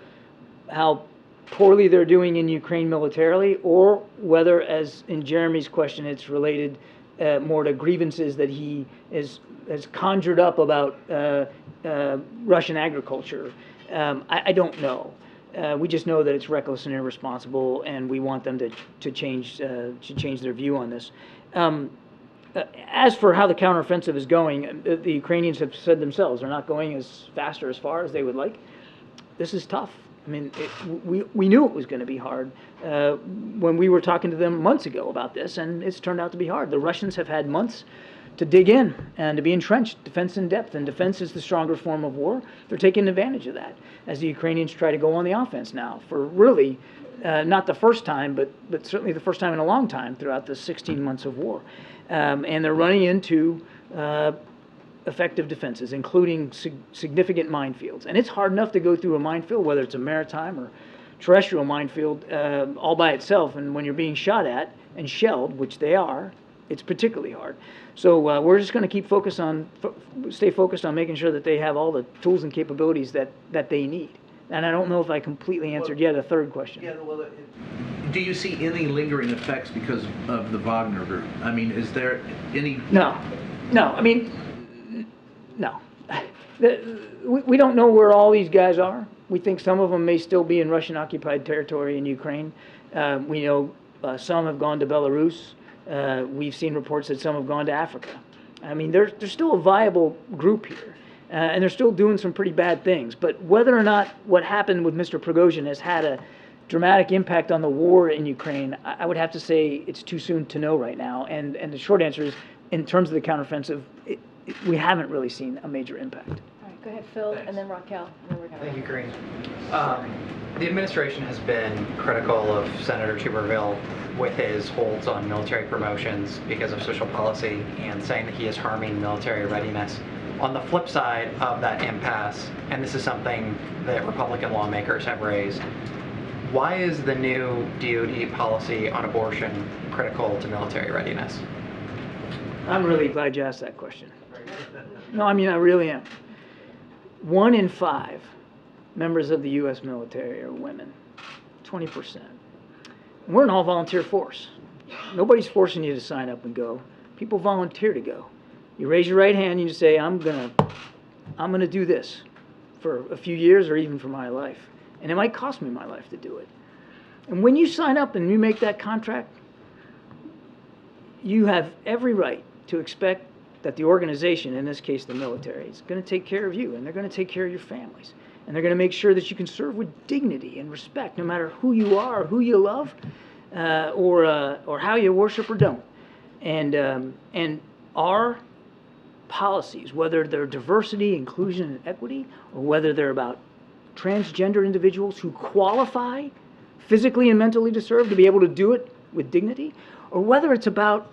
how poorly they're doing in Ukraine militarily, or whether, as in Jeremy's question, it's related more to grievances that he has conjured up about Russian agriculture, I don't know. We just know that it's reckless and irresponsible, and we want them to change their view on this. As for how the counteroffensive is going, the Ukrainians have said themselves they're not going as fast or as far as they would like. This is tough. I mean, we knew it was going to be hard when we were talking to them months ago about this, and it's turned out to be hard. The Russians have had months to dig in and to be entrenched, defense in depth, and defense is the stronger form of war. They're taking advantage of that as the Ukrainians try to go on the offense now for really not the first time, but certainly the first time in a long time throughout the 16 months of war. And they're running into effective defenses, including significant minefields. And it's hard enough to go through a minefield, whether it's a maritime or terrestrial minefield, all by itself. And when you're being shot at and shelled, which they are, it's particularly hard. So we're just going to keep stay focused on making sure that they have all the tools and capabilities that they need. And I don't know if I completely answered yet a third question. Yeah, well, do you see any lingering effects because of the Wagner Group? I mean, is there any... No. I mean, no. We don't know where all these guys are. We think some of them may still be in Russian-occupied territory in Ukraine. We know some have gone to Belarus. We've seen reports that some have gone to Africa. I mean, there's still a viable group here. And they're still doing some pretty bad things. But whether or not what happened with Mr. Prigozhin has had a dramatic impact on the war in Ukraine, I would have to say it's too soon to know right now. And the short answer is, in terms of the counteroffensive, we haven't really seen a major impact. All right, go ahead, Phil, and then Raquel, and then we're gonna. Thank you, Karine. The administration has been critical of Senator Tuberville with his holds on military promotions because of social policy and saying that he is harming military readiness. On the flip side of that impasse, and this is something that Republican lawmakers have raised, why is the new DoD policy on abortion critical to military readiness? I'm really glad you asked that question. No, I mean, I really am. 1 in 5 members of the U.S. military are women, 20%. We're an all-volunteer force. Nobody's forcing you to sign up and go. People volunteer to go. You raise your right hand and you say, I'm gonna do this for a few years or even for my life. And it might cost me my life to do it. And when you sign up and you make that contract, you have every right to expect that the organization, in this case the military, is going to take care of you, and they're going to take care of your families, and they're going to make sure that you can serve with dignity and respect, no matter who you are, or who you love, or how you worship or don't. And our policies, whether they're diversity, inclusion, and equity, or whether they're about transgender individuals who qualify physically and mentally to serve, to be able to do it with dignity, or whether it's about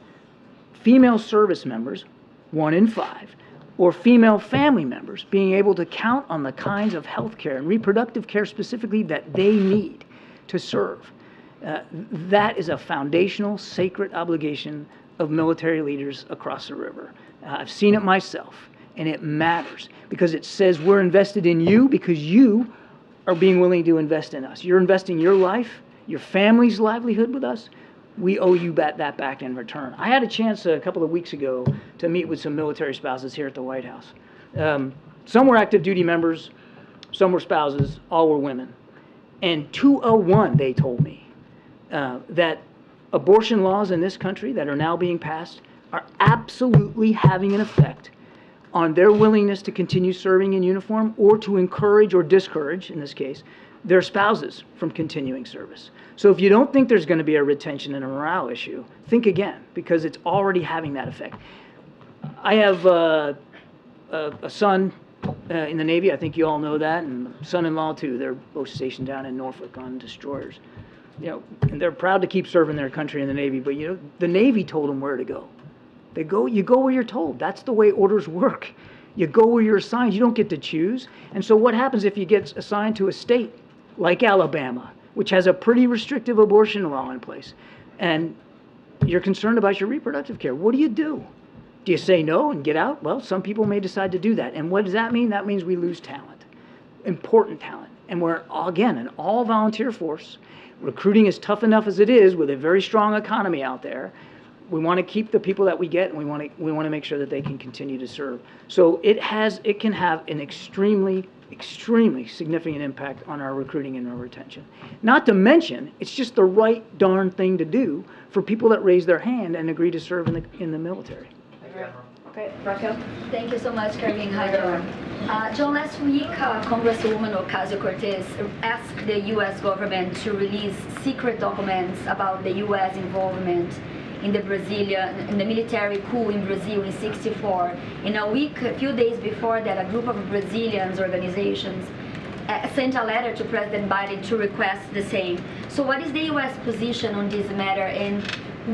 female service members, 1 in 5, or female family members being able to count on the kinds of health care and reproductive care specifically that they need to serve. That is a foundational, sacred obligation of military leaders across the river. I've seen it myself, and it matters because it says we're invested in you because you are being willing to invest in us. You're investing your life, your family's livelihood with us. We owe you that back in return. I had a chance a couple of weeks ago to meet with some military spouses here at the White House. Some were active duty members, some were spouses, all were women. And 201, they told me, that abortion laws in this country that are now being passed are absolutely having an effect on their willingness to continue serving in uniform or to encourage or discourage, in this case, their spouses from continuing service. So if you don't think there's going to be a retention and a morale issue, think again, because it's already having that effect. I have a son in the Navy. I think you all know that, and son-in-law too. They're both stationed down in Norfolk on destroyers. You know, and they're proud to keep serving their country in the Navy, but you know, the Navy told them where to go. You go where you're told. That's the way orders work. You go where you're assigned. You don't get to choose. And so what happens if you get assigned to a state like Alabama, which has a pretty restrictive abortion law in place, and you're concerned about your reproductive care? What do? Do you say no and get out? Well, some people may decide to do that. And what does that mean? That means we lose talent, important talent. And we're, again, an all-volunteer force. Recruiting is tough enough as it is with a very strong economy out there. We want to keep the people that we get, and we want to make sure that they can continue to serve. So it can have an extremely significant impact on our recruiting and our retention. Not to mention, it's just the right darn thing to do for people that raise their hand and agree to serve in the military. Okay, Raquel. Thank you so much, Karine. Hi, John. John, last week, Congresswoman Ocasio-Cortez asked the U.S. government to release secret documents about the U.S. involvement in the military coup in Brazil in '64. In a few days before that, a group of Brazilian organizations sent a letter to President Biden to request the same. So what is the U.S. position on this matter, and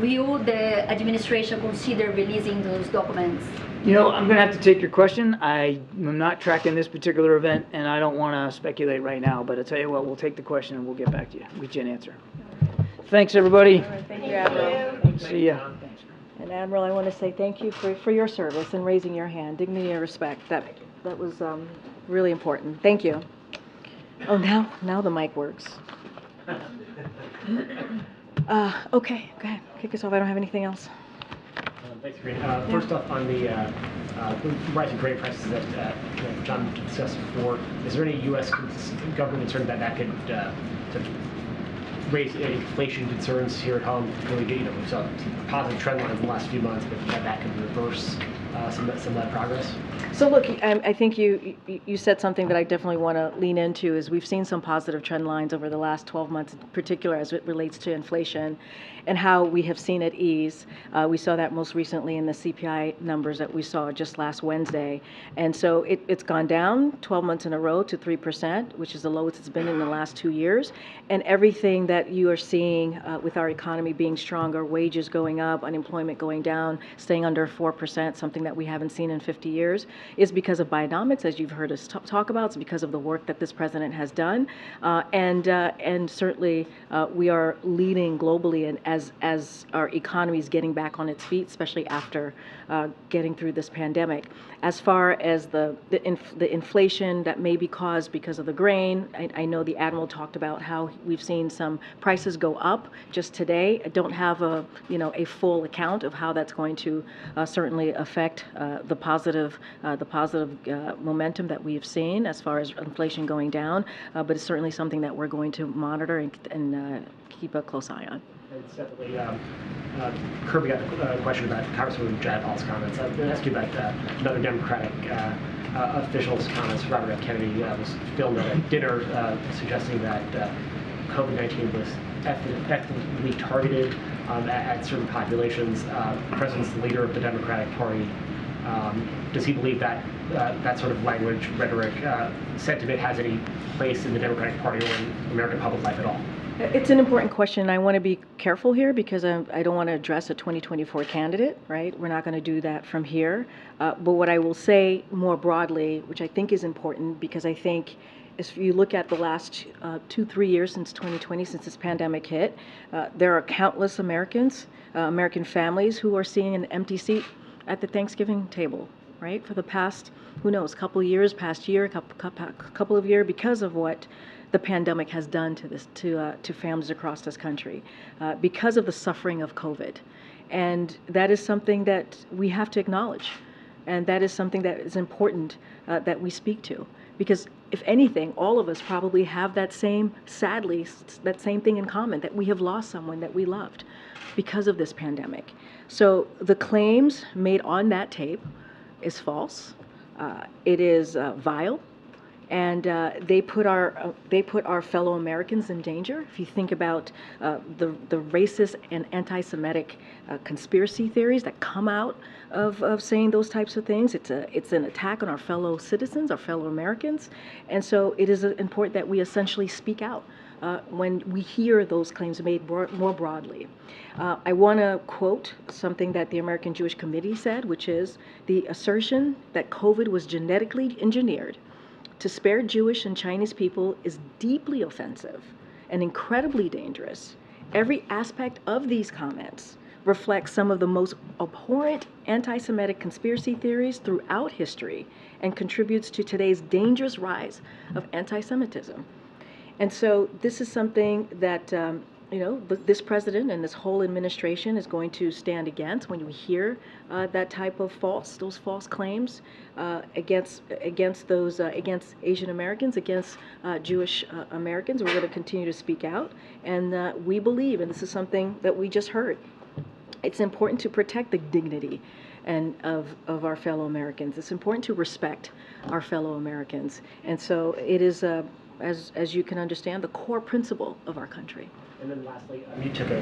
will the administration consider releasing those documents? You know, I'm going to have to take your question. I am not tracking this particular event, and I don't want to speculate right now, but I'll tell you what, we'll take the question and we'll get back to you. We'll get you an answer. Thanks, everybody. All right, thank you, Admiral. See ya. And Admiral, I want to say thank you for your service and raising your hand. Dignity and respect. That was really important. Thank you. Oh, now the mic works. Okay, go ahead. Kick us off. I don't have anything else. Thanks, Karine. First off, on the rising grain prices that John discussed before, is there any U.S. government concern that could raise inflation concerns here at home? Really, we saw a positive trend line in the last few months, but that could reverse some of that progress? So look, I think you said something that I definitely want to lean into is we've seen some positive trend lines over the last 12 months in particular as it relates to inflation and how we have seen it ease. We saw that most recently in the CPI numbers that we saw just last Wednesday. And so it's gone down 12 months in a row to 3%, which is the lowest it's been in the last 2 years. And everything that you are seeing with our economy being stronger, wages going up, unemployment going down, staying under 4%, something that we haven't seen in 50 years, is because of Bionomics, as you've heard us talk about. It's because of the work that this president has done. And certainly we are leading globally and as our economy is getting back on its feet, especially after getting through this pandemic. As far as the inflation that may be caused because of the grain, I know the Admiral talked about how we've seen some prices go up just today. I don't have a full account of how that's going to certainly affect the positive momentum that we've seen as far as inflation going down, but it's certainly something that we're going to monitor and keep a close eye on. And separately, Kirby got a question about Congresswoman Jayapal's comments. I'm going to ask you about another Democratic official's comments. Robert F. Kennedy was filmed at a dinner suggesting that COVID-19 was ethnically targeted at certain populations. The president's the leader of the Democratic Party. Does he believe that that sort of language, rhetoric, sentiment has any place in the Democratic Party or in American public life at all? It's an important question. I want to be careful here because I don't want to address a 2024 candidate, right? We're not going to do that from here. But what I will say more broadly, which I think is important, because I think if you look at the last 2-3 years since 2020, since this pandemic hit, there are countless Americans, American families who are seeing an empty seat at the Thanksgiving table, right? For the past, who knows, couple of years, past year, couple of years, because of what the pandemic has done to families across this country, because of the suffering of COVID. And that is something that we have to acknowledge. And that is something that is important that we speak to. Because if anything, all of us probably have that same, sadly, that same thing in common, that we have lost someone that we loved because of this pandemic. So the claims made on that tape is false. It is vile. And they put our fellow Americans in danger. If you think about the racist and anti-Semitic conspiracy theories that come out of saying those types of things, it's an attack on our fellow citizens, our fellow Americans, and so it is important that we essentially speak out when we hear those claims made more broadly. I want to quote something that the American Jewish Committee said, which is the assertion that COVID was genetically engineered to spare Jewish and Chinese people is deeply offensive and incredibly dangerous. Every aspect of these comments reflects some of the most abhorrent anti-Semitic conspiracy theories throughout history and contributes to today's dangerous rise of anti-Semitism. And so this is something that this president and this whole administration is going to stand against when we hear that type of those false claims against Asian Americans, against Jewish Americans. We're going to continue to speak out, and we believe, and this is something that we just heard, it's important to protect the dignity of our fellow Americans. It's important to respect our fellow Americans, and so it is, as you can understand, the core principle of our country. And then lastly, you took a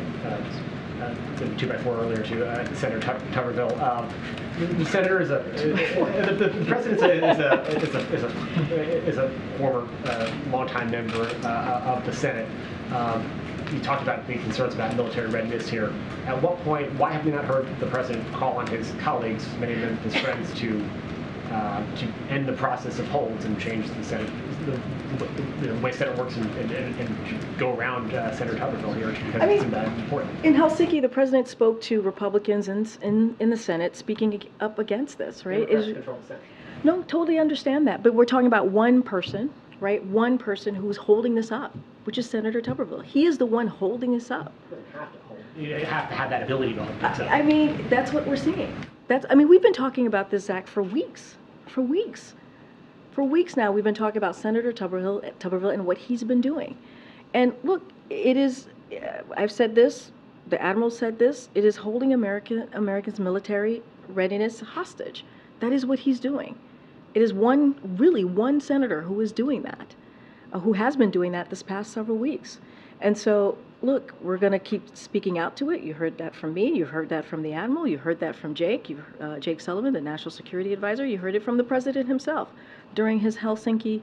2x4 earlier to Senator Tuberville. The senator is the president is a former longtime member of the Senate. You talked about the concerns about military readiness here. At what point, why have we not heard the president call on his colleagues, many of them his friends, to end the process of holds and change the Senate, the way Senate works and go around Senator Tuberville here, because it's that important. In Helsinki, the president spoke to Republicans in the Senate, speaking up against this, right? No, totally understand that, but we're talking about one person, right? One person who's holding this up, which is Senator Tuberville. He is the one holding this up. You have to have that ability to hold this up. I mean, that's what we're seeing. We've been talking about this, Zach, for weeks. For weeks now, we've been talking about Senator Tuberville and what he's been doing. And look, it is, I've said this, the Admiral said this, it is holding Americans' military readiness hostage. That is what he's doing. It is one senator who is doing that, who has been doing that this past several weeks. And so, look, we're going to keep speaking out to it. You heard that from me. You heard that from the Admiral. You heard that from Jake. Jake Sullivan, the National Security Advisor. You heard it from the President himself during his Helsinki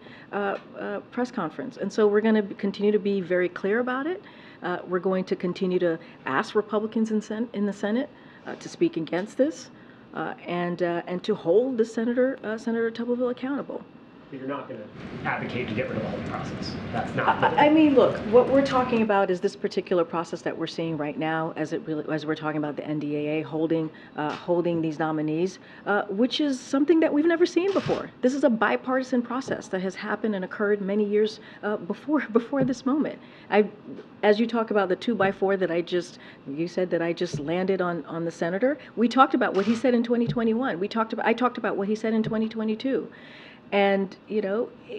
press conference. And so we're going to continue to be very clear about it. We're going to continue to ask Republicans in the Senate to speak against this and to hold the Senator Tuberville accountable. But you're not going to advocate to get rid of the whole process. That's not. I mean, look, what we're talking about is this particular process that we're seeing right now, as we're talking about the NDAA holding these nominees, which is something that we've never seen before. This is a bipartisan process that has happened and occurred many years before this moment. As you talk about the 2x4 that you said that I just landed on the senator. We talked about what he said in 2021. I talked about what he said in 2022. And,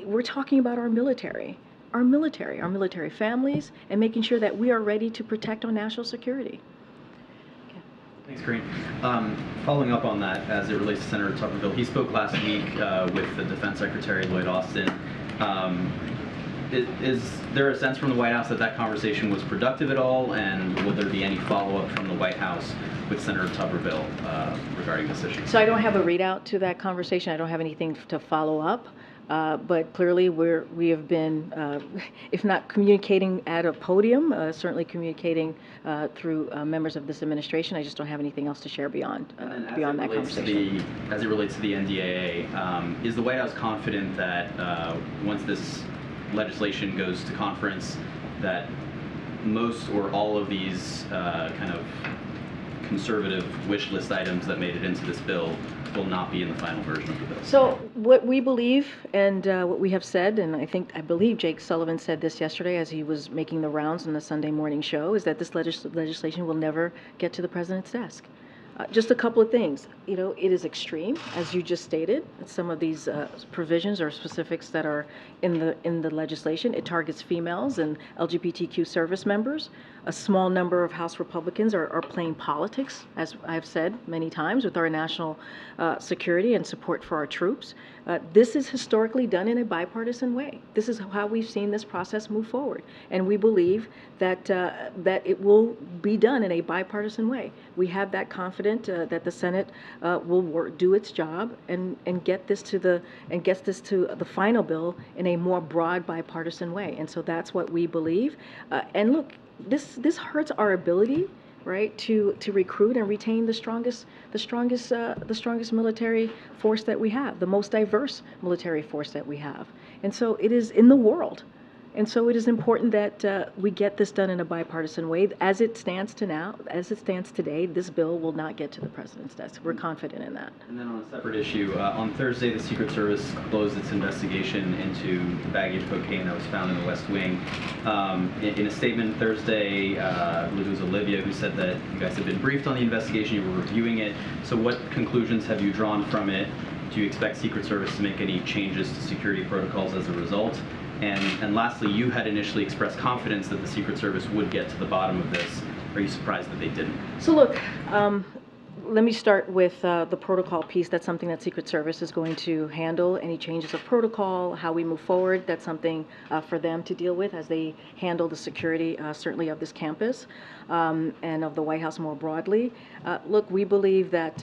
we're talking about our military families, and making sure that we are ready to protect our national security. Okay. Thanks, Karine. Following up on that, as it relates to Senator Tuberville, he spoke last week with the Defense Secretary, Lloyd Austin. Is there a sense from the White House that conversation was productive at all, and will there be any follow-up from the White House with Senator Tuberville regarding this issue? So I don't have a readout to that conversation. I don't have anything to follow up. But clearly we have been, if not communicating at a podium, certainly communicating through members of this administration. I just don't have anything else to share beyond that conversation. As it relates to the NDAA, is the White House confident that once this legislation goes to conference, that most or all of these kind of conservative wish list items that made it into this bill will not be in the final version of the bill? So what we believe and what we have said, and I believe Jake Sullivan said this yesterday as he was making the rounds on the Sunday morning show, is that this legislation will never get to the president's desk. Just a couple of things. It is extreme, as you just stated. Some of these provisions or specifics that are in the legislation. It targets females and LGBTQ service members. A small number of House Republicans are playing politics, as I've said many times, with our national security and support for our troops. This is historically done in a bipartisan way. This is how we've seen this process move forward, and we believe that it will be done in a bipartisan way. We have that confidence that the Senate will do its job and get this to the final bill in a more broad bipartisan way. And so that's what we believe. And look, this hurts our ability, right, to recruit and retain the strongest military force that we have, the most diverse military force that we have. And so it is in the world. And so it is important that we get this done in a bipartisan way. As it stands today, this bill will not get to the president's desk. We're confident in that. And then on a separate issue, on Thursday, the Secret Service closed its investigation into the baggage of cocaine that was found in the West Wing. In a statement Thursday, I believe it was Olivia who said that you guys had been briefed on the investigation, you were reviewing it. So what conclusions have you drawn from it? Do you expect Secret Service to make any changes to security protocols as a result? And lastly, you had initially expressed confidence that the Secret Service would get to the bottom of this. Are you surprised that they didn't? So look, let me start with the protocol piece. That's something that Secret Service is going to handle. Any changes of protocol, how we move forward, that's something for them to deal with as they handle the security, certainly of this campus and of the White House more broadly. Look, we believe that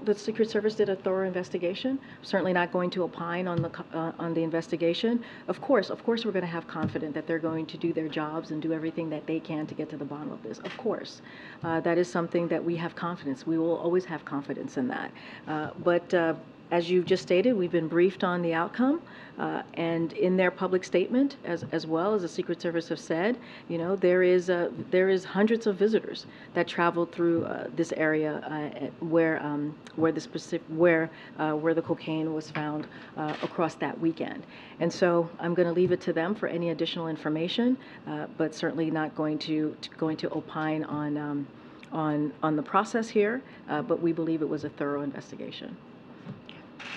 the Secret Service did a thorough investigation. Certainly not going to opine on the investigation. Of course, we're going to have confidence that they're going to do their jobs and do everything that they can to get to the bottom of this. Of course, that is something that we have confidence. We will always have confidence in that. But as you've just stated, we've been briefed on the outcome, and in their public statement, as well as the Secret Service have said, there is hundreds of visitors that traveled through this area where the cocaine was found across that weekend. And so I'm going to leave it to them for any additional information, but certainly not going to opine on the process here. But we believe it was a thorough investigation.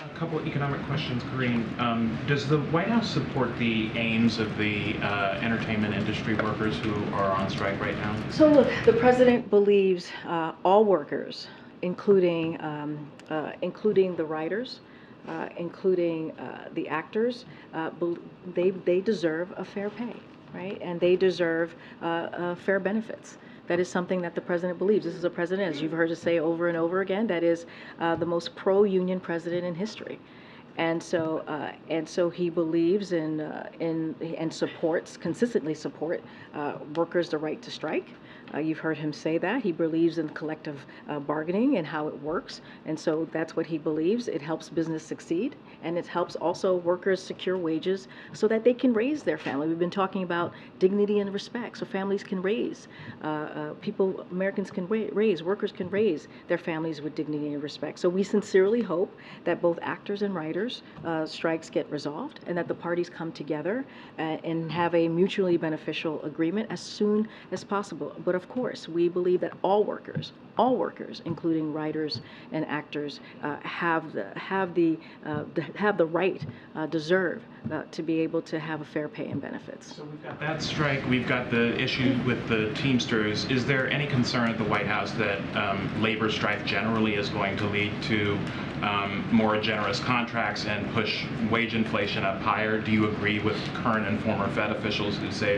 A couple of economic questions, Karine. Does the White House support the aims of the entertainment industry workers who are on strike right now? So look, the president believes all workers including the writers, including the actors, they deserve a fair pay, right? And they deserve fair benefits. That is something that the president believes. This is a president, as you've heard us say over and over again, that is the most pro-union president in history. And so he believes in and supports, consistently support workers' the right to strike. You've heard him say that. He believes in collective bargaining and how it works. And so that's what he believes. It helps business succeed, and it helps also workers secure wages so that they can raise their family. We've been talking about dignity and respect, so families can raise, Americans can raise, workers can raise their families with dignity and respect. So we sincerely hope that both actors and writers strikes get resolved, and that the parties come together and have a mutually beneficial agreement as soon as possible. But of course, we believe that all workers, including writers and actors, have the right, deserve to be able to have a fair pay and benefits. So we've got that strike, we've got the issue with the Teamsters. Is there any concern at the White House that labor strife generally is going to lead to more generous contracts and push wage inflation up higher? Do you agree with current and former Fed officials who say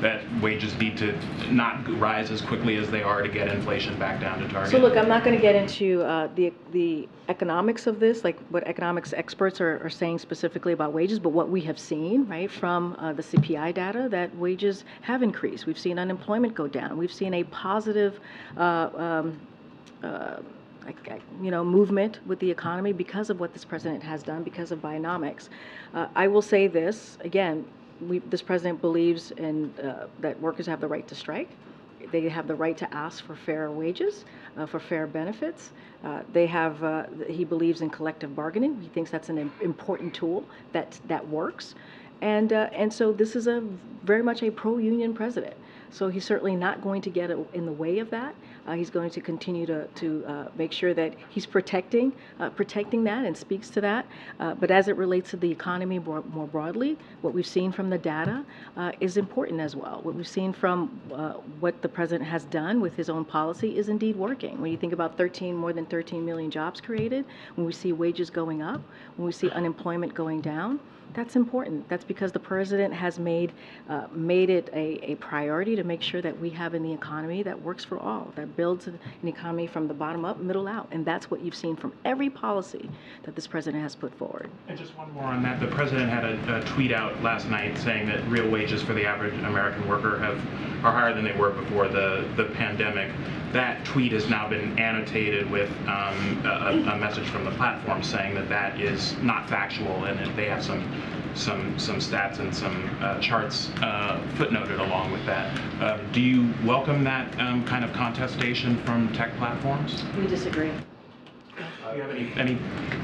that wages need to not rise as quickly as they are to get inflation back down to target? So look, I'm not going to get into the economics of this, like what economics experts are saying specifically about wages, but what we have seen, right, from the CPI data, that wages have increased. We've seen unemployment go down. We've seen a positive movement with the economy because of what this president has done, because of Bionomics. I will say this, again, this president believes in that workers have the right to strike. They have the right to ask for fair wages, for fair benefits. He believes in collective bargaining. He thinks that's an important tool that works. And so this is very much a pro-union president. So he's certainly not going to get in the way of that. He's going to continue to make sure that he's protecting that and speaks to that. But as it relates to the economy more broadly, what we've seen from the data is important as well. What we've seen from what the president has done with his own policy is indeed working. When you think about more than 13 million jobs created, when we see wages going up, when we see unemployment going down, that's important. That's because the president has made it a priority to make sure that we have an economy that works for all, that builds an economy from the bottom up, middle out. And that's what you've seen from every policy that this president has put forward. And just one more on that. The president had a tweet out last night saying that real wages for the average American worker are higher than they were before the pandemic. That tweet has now been annotated with a message from the platform saying that is not factual, and that they have some stats and some charts footnoted along with that. Do you welcome that kind of contestation from tech platforms? We disagree. Do you have any?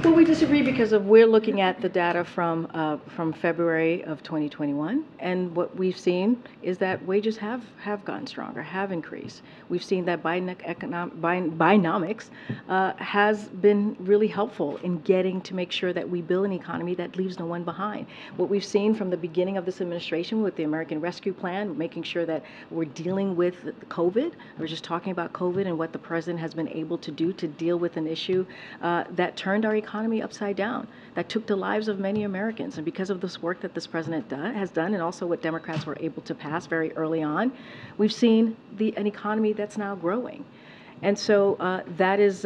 Well, we disagree because we're looking at the data from February of 2021, and what we've seen is that wages have gotten stronger, have increased. We've seen that Bionomics has been really helpful in getting to make sure that we build an economy that leaves no one behind. What we've seen from the beginning of this administration with the American Rescue Plan, making sure that we're dealing with COVID. We're just talking about COVID and what the president has been able to do to deal with an issue that turned our economy upside down, that took the lives of many Americans. And because of this work that this president has done, and also what Democrats were able to pass very early on, we've seen an economy that's now growing. And so that is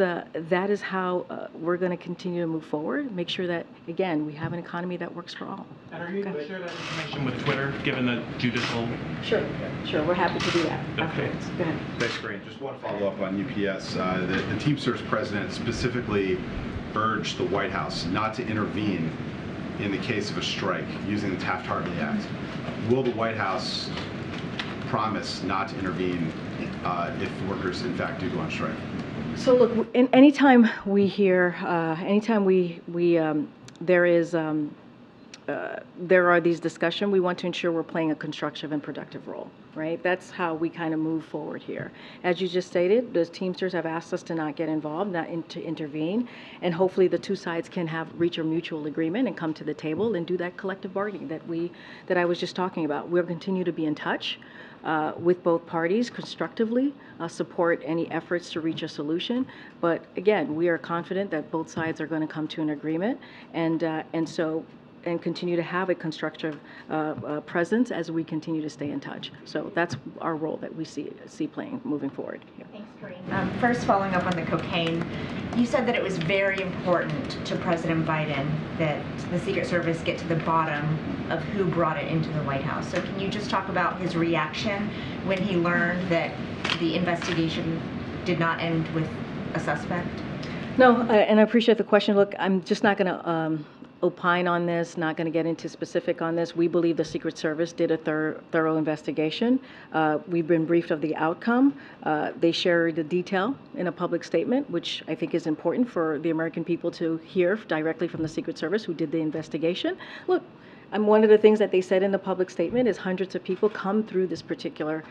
how we're going to continue to move forward, make sure that, again, we have an economy that works for all. And are you able to share that information with Twitter, given the judicial? Sure, we're happy to do that. Okay. Go ahead. Thanks, Karine. Just one follow-up on UPS. The Teamsters president specifically urged the White House not to intervene in the case of a strike using the Taft-Hartley Act. Will the White House promise not to intervene if workers, in fact, do go on strike? So look, anytime we hear, there are these discussions, we want to ensure we're playing a constructive and productive role, right? That's how we kind of move forward here. As you just stated, the Teamsters have asked us to not get involved, to intervene, and hopefully the two sides can reach a mutual agreement and come to the table and do that collective bargaining that I was just talking about. We'll continue to be in touch with both parties constructively, support any efforts to reach a solution. But again, we are confident that both sides are going to come to an agreement, and continue to have a constructive presence as we continue to stay in touch. So that's our role that we see playing moving forward. Yeah. Thanks, Karine. First, following up on the cocaine, you said that it was very important to President Biden that the Secret Service get to the bottom of who brought it into the White House. So can you just talk about his reaction when he learned that the investigation did not end with a suspect? No, and I appreciate the question. Look, I'm just not going to opine on this, not going to get into specific on this. We believe the Secret Service did a thorough investigation. We've been briefed of the outcome. They shared the detail in a public statement, which I think is important for the American people to hear directly from the Secret Service who did the investigation. Look, one of the things that they said in the public statement is hundreds of people come through this particular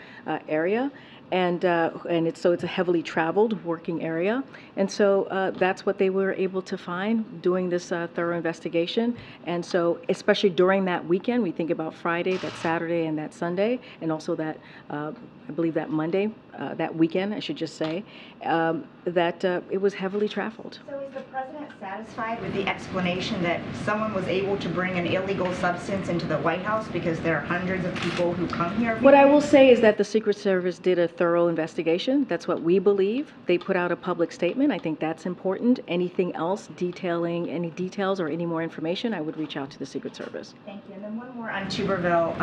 area, and it's a heavily traveled working area, and so that's what they were able to find doing this thorough investigation. And so, especially during that weekend, we think about Friday, that Saturday, and that Sunday, and also that I believe that Monday, that weekend, I should just say, that it was heavily traveled. So is the president satisfied with the explanation that someone was able to bring an illegal substance into the White House because there are hundreds of people who come here? What I will say is that the Secret Service did a thorough investigation. That's what we believe. They put out a public statement. I think that's important. Anything else detailing any details or any more information, I would reach out to the Secret Service. Thank you. And then one more on Tuberville.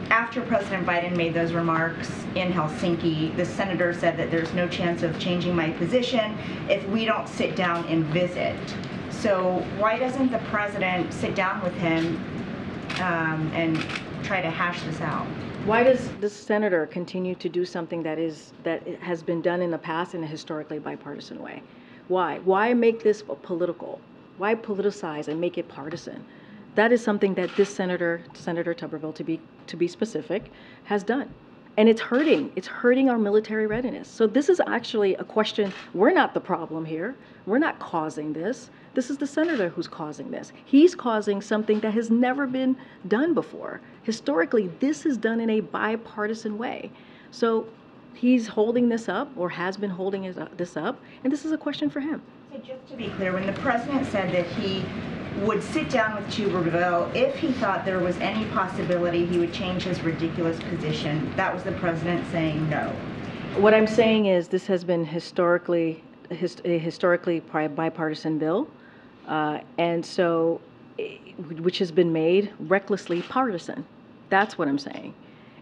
After President Biden made those remarks in Helsinki, the senator said that there's no chance of changing my position if we don't sit down and visit. So why doesn't the president sit down with him and try to hash this out? Why does this senator continue to do something that has been done in the past in a historically bipartisan way? Why? Why make this political? Why politicize and make it partisan? That is something that this Senator Tuberville, to be specific, has done. And it's hurting our military readiness. So this is actually a question, we're not the problem here. We're not causing this. This is the senator who's causing this. He's causing something that has never been done before. Historically, this is done in a bipartisan way. So he's holding this up, or has been holding this up, and this is a question for him. So just to be clear, when the president said that he would sit down with Tuberville if he thought there was any possibility he would change his ridiculous position, that was the president saying no. What I'm saying is this has been historically bipartisan bill, and so which has been made recklessly partisan. That's what I'm saying,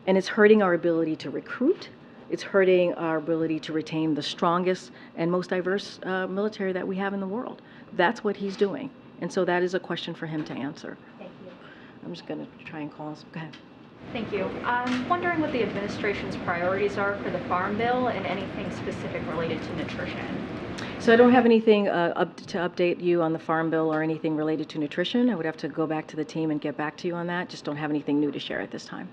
and it's hurting our ability to recruit. It's hurting our ability to retain the strongest and most diverse military that we have in the world. That's what he's doing. And so that is a question for him to answer. Thank you. I'm just going to try and call us. Go ahead. Thank you. I'm wondering what the administration's priorities are for the Farm Bill and anything specific related to nutrition. So I don't have anything to update you on the Farm Bill or anything related to nutrition. I would have to go back to the team and get back to you on that. Just don't have anything new to share at this time.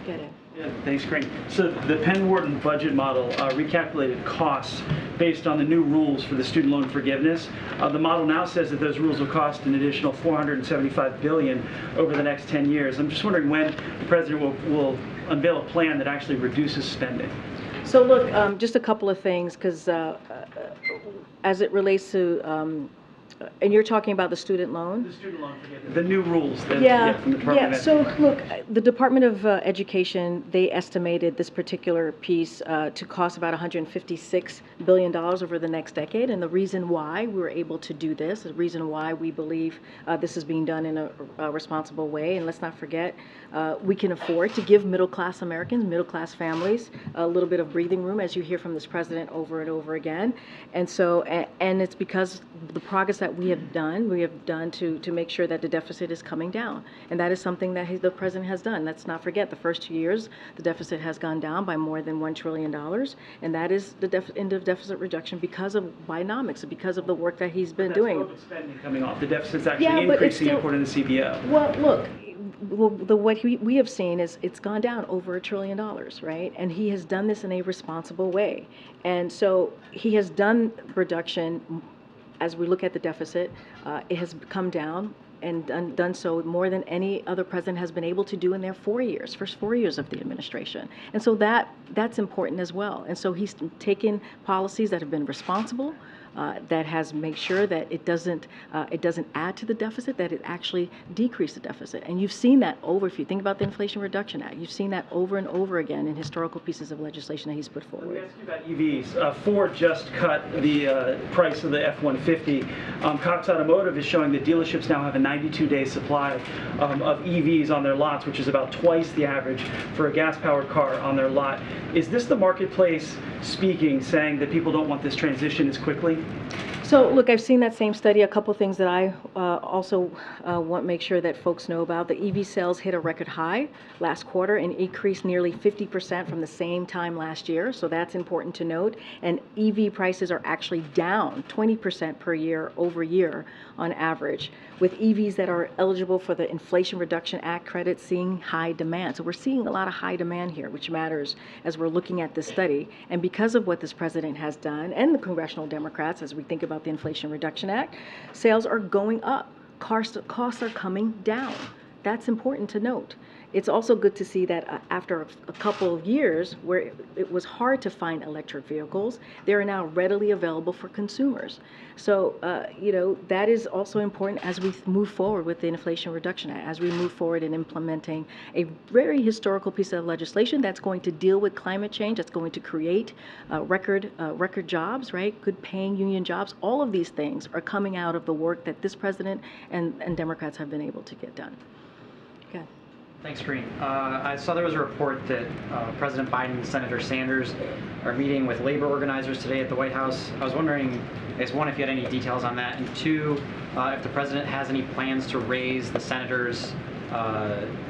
Get it. Yeah, thanks, Karine. So the Penn Wharton budget model recalculated costs based on the new rules for the student loan forgiveness. The model now says that those rules will cost an additional $475 billion over the next 10 years. I'm just wondering when the president will unveil a plan that actually reduces spending. So look, just a couple of things, because as it relates to and you're talking about the student loan? The student loan forgiveness. The new rules from the Department of Ed. So look, the Department of Education, they estimated this particular piece to cost about $156 billion over the next decade. And the reason why we were able to do this, the reason why we believe this is being done in a responsible way, and let's not forget, we can afford to give middle-class Americans, middle-class families, a little bit of breathing room, as you hear from this president over and over again. And so, and it's because the progress that we have done to make sure that the deficit is coming down. And that is something that the president has done. Let's not forget, the first 2 years, the deficit has gone down by more than $1 trillion. And that is the end of deficit reduction because of Bionomics, because of the work that he's been doing. That's spending coming off. The deficit's actually increasing according to the CBO. Well, look, what we have seen is it's gone down over $1 trillion, right? And he has done this in a responsible way. And so he has done reduction. As we look at the deficit, it has come down and done so more than any other president has been able to do in their first 4 years of the administration. And so that's important as well. And so he's taken policies that have been responsible, that has made sure that it doesn't add to the deficit, that it actually decrease the deficit. And you've seen that if you think about the Inflation Reduction Act, you've seen that over and over again in historical pieces of legislation that he's put forward. Let me ask you about EVs. Ford just cut the price of the F-150. Cox Automotive is showing that dealerships now have a 92-day supply of EVs on their lots, which is about twice the average for a gas-powered car on their lot. Is this the marketplace speaking, saying that people don't want this transition as quickly? So look, I've seen that same study. A couple things that I also want to make sure that folks know about. The EV sales hit a record high last quarter and increased nearly 50% from the same time last year. So that's important to note. And EV prices are actually down 20% per year over year on average, with EVs that are eligible for the Inflation Reduction Act credit seeing high demand. So we're seeing a lot of high demand here, which matters as we're looking at this study. And because of what this president has done, and the congressional Democrats, as we think about the Inflation Reduction Act, sales are going up. Costs are coming down. That's important to note. It's also good to see that after a couple of years where it was hard to find electric vehicles, they are now readily available for consumers. So, that is also important as we move forward with the Inflation Reduction Act, as we move forward in implementing a very historical piece of legislation that's going to deal with climate change, that's going to create record jobs, right? Good paying union jobs. All of these things are coming out of the work that this president and Democrats have been able to get done. Okay. Thanks, Karine. I saw there was a report that President Biden and Senator Sanders are meeting with labor organizers today at the White House. I was wondering, I guess, one, if you had any details on that, and two, if the president has any plans to raise the senators'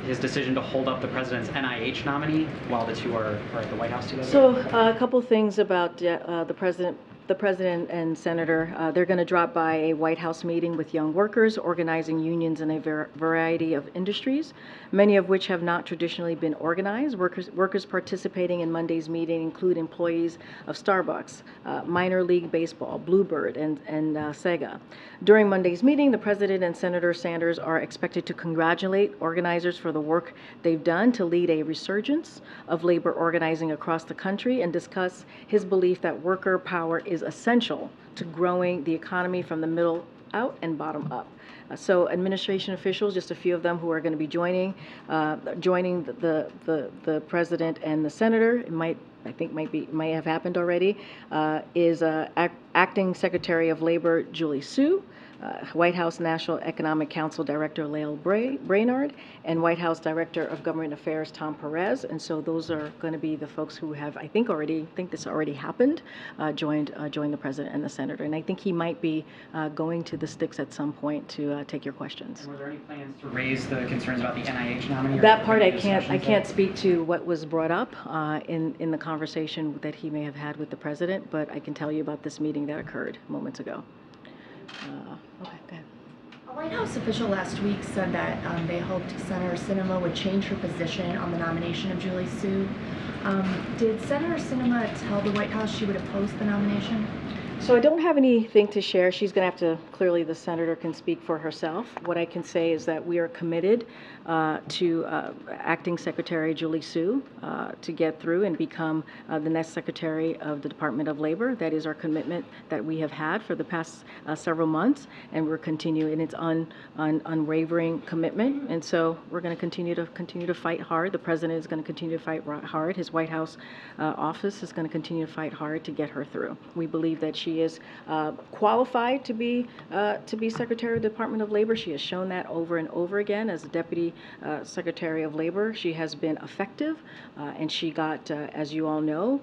his decision to hold up the president's NIH nominee while the two are at the White House together. So a couple things about the president and senator. They're going to drop by a White House meeting with young workers, organizing unions in a variety of industries, many of which have not traditionally been organized. Workers participating in Monday's meeting include employees of Starbucks, minor league baseball, Bluebird, and Sega. During Monday's meeting, the president and Senator Sanders are expected to congratulate organizers for the work they've done to lead a resurgence of labor organizing across the country and discuss his belief that worker power is essential to growing the economy from the middle out and bottom up. So administration officials, just a few of them who are going to be joining the president and the senator, it might have happened already, is Acting Secretary of Labor Julie Su, White House National Economic Council Director Lael Brainard, and White House Director of Government Affairs Tom Perez. And so those are going to be the folks who have, I think this already happened, joined the president and the senator. And I think he might be going to the sticks at some point to take your questions. And were there any plans to raise the concerns about the NIH nominee? That part I can't speak to what was brought up in the conversation that he may have had with the president, but I can tell you about this meeting that occurred moments ago. Okay, go ahead. A White House official last week said that they hoped Senator Sinema would change her position on the nomination of Julie Su. Did Senator Sinema tell the White House she would oppose the nomination? So I don't have anything to share. She's going to have to, clearly the senator can speak for herself. What I can say is that we are committed to Acting Secretary Julie Su to get through and become the next Secretary of the Department of Labor. That is our commitment that we have had for the past several months, and we're continuing. It's unwavering commitment, and so we're going to continue to fight hard. The president is going to continue to fight hard. His White House office is going to continue to fight hard to get her through. We believe that she is qualified to be Secretary of the Department of Labor. She has shown that over and over again as a Deputy Secretary of Labor. She has been effective, and she got, as you all know,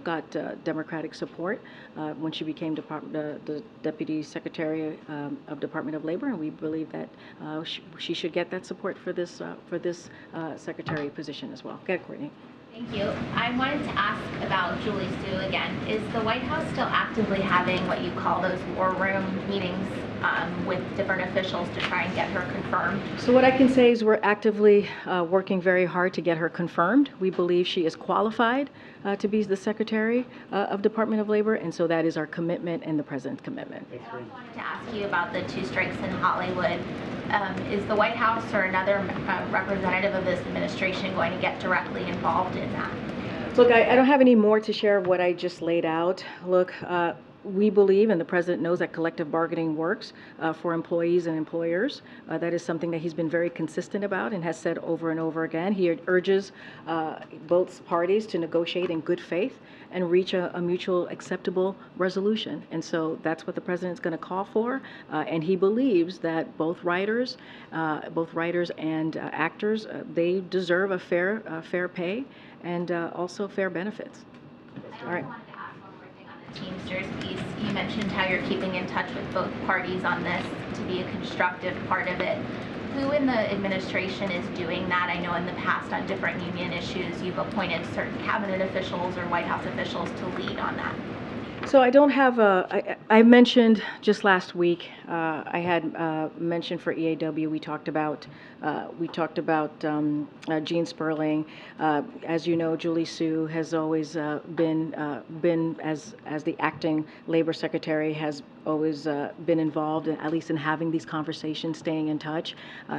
Democratic support when she became the Deputy Secretary of Department of Labor, and we believe that she should get that support for this secretary position as well. Go ahead, Courtney. Thank you. I wanted to ask about Julie Su again. Is the White House still actively having what you call those war room meetings with different officials to try and get her confirmed? So what I can say is we're actively working very hard to get her confirmed. We believe she is qualified to be the Secretary of Department of Labor, and so that is our commitment and the President's commitment. I wanted to ask you about the two strikes in Hollywood Is the White House or another representative of this administration going to get directly involved in that? Look, I don't have any more to share of what I just laid out. Look, we believe, and the president knows, that collective bargaining works for employees and employers. That is something that he's been very consistent about and has said over and over again. He urges both parties to negotiate in good faith and reach a mutual acceptable resolution. And so that's what the president's going to call for. And he believes that both writers and actors, they deserve a fair pay and also fair benefits. All right. Teamsters piece, you mentioned how you're keeping in touch with both parties on this to be a constructive part of it. Who in the administration is doing that? I know in the past on different union issues you've appointed certain cabinet officials or White House officials to lead on that. So I don't have I mentioned just last week, I had mentioned for EAW, we talked about Gene Sperling. As you know, Julie Su has always been as the acting labor secretary, has always been involved, at least in having these conversations, staying in touch.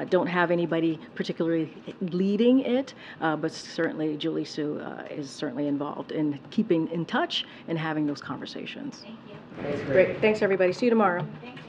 Don't have anybody particularly leading it, but certainly Julie Su is certainly involved in keeping in touch and having those conversations. Thank you. Great. Thanks, everybody. See you tomorrow. Thank you.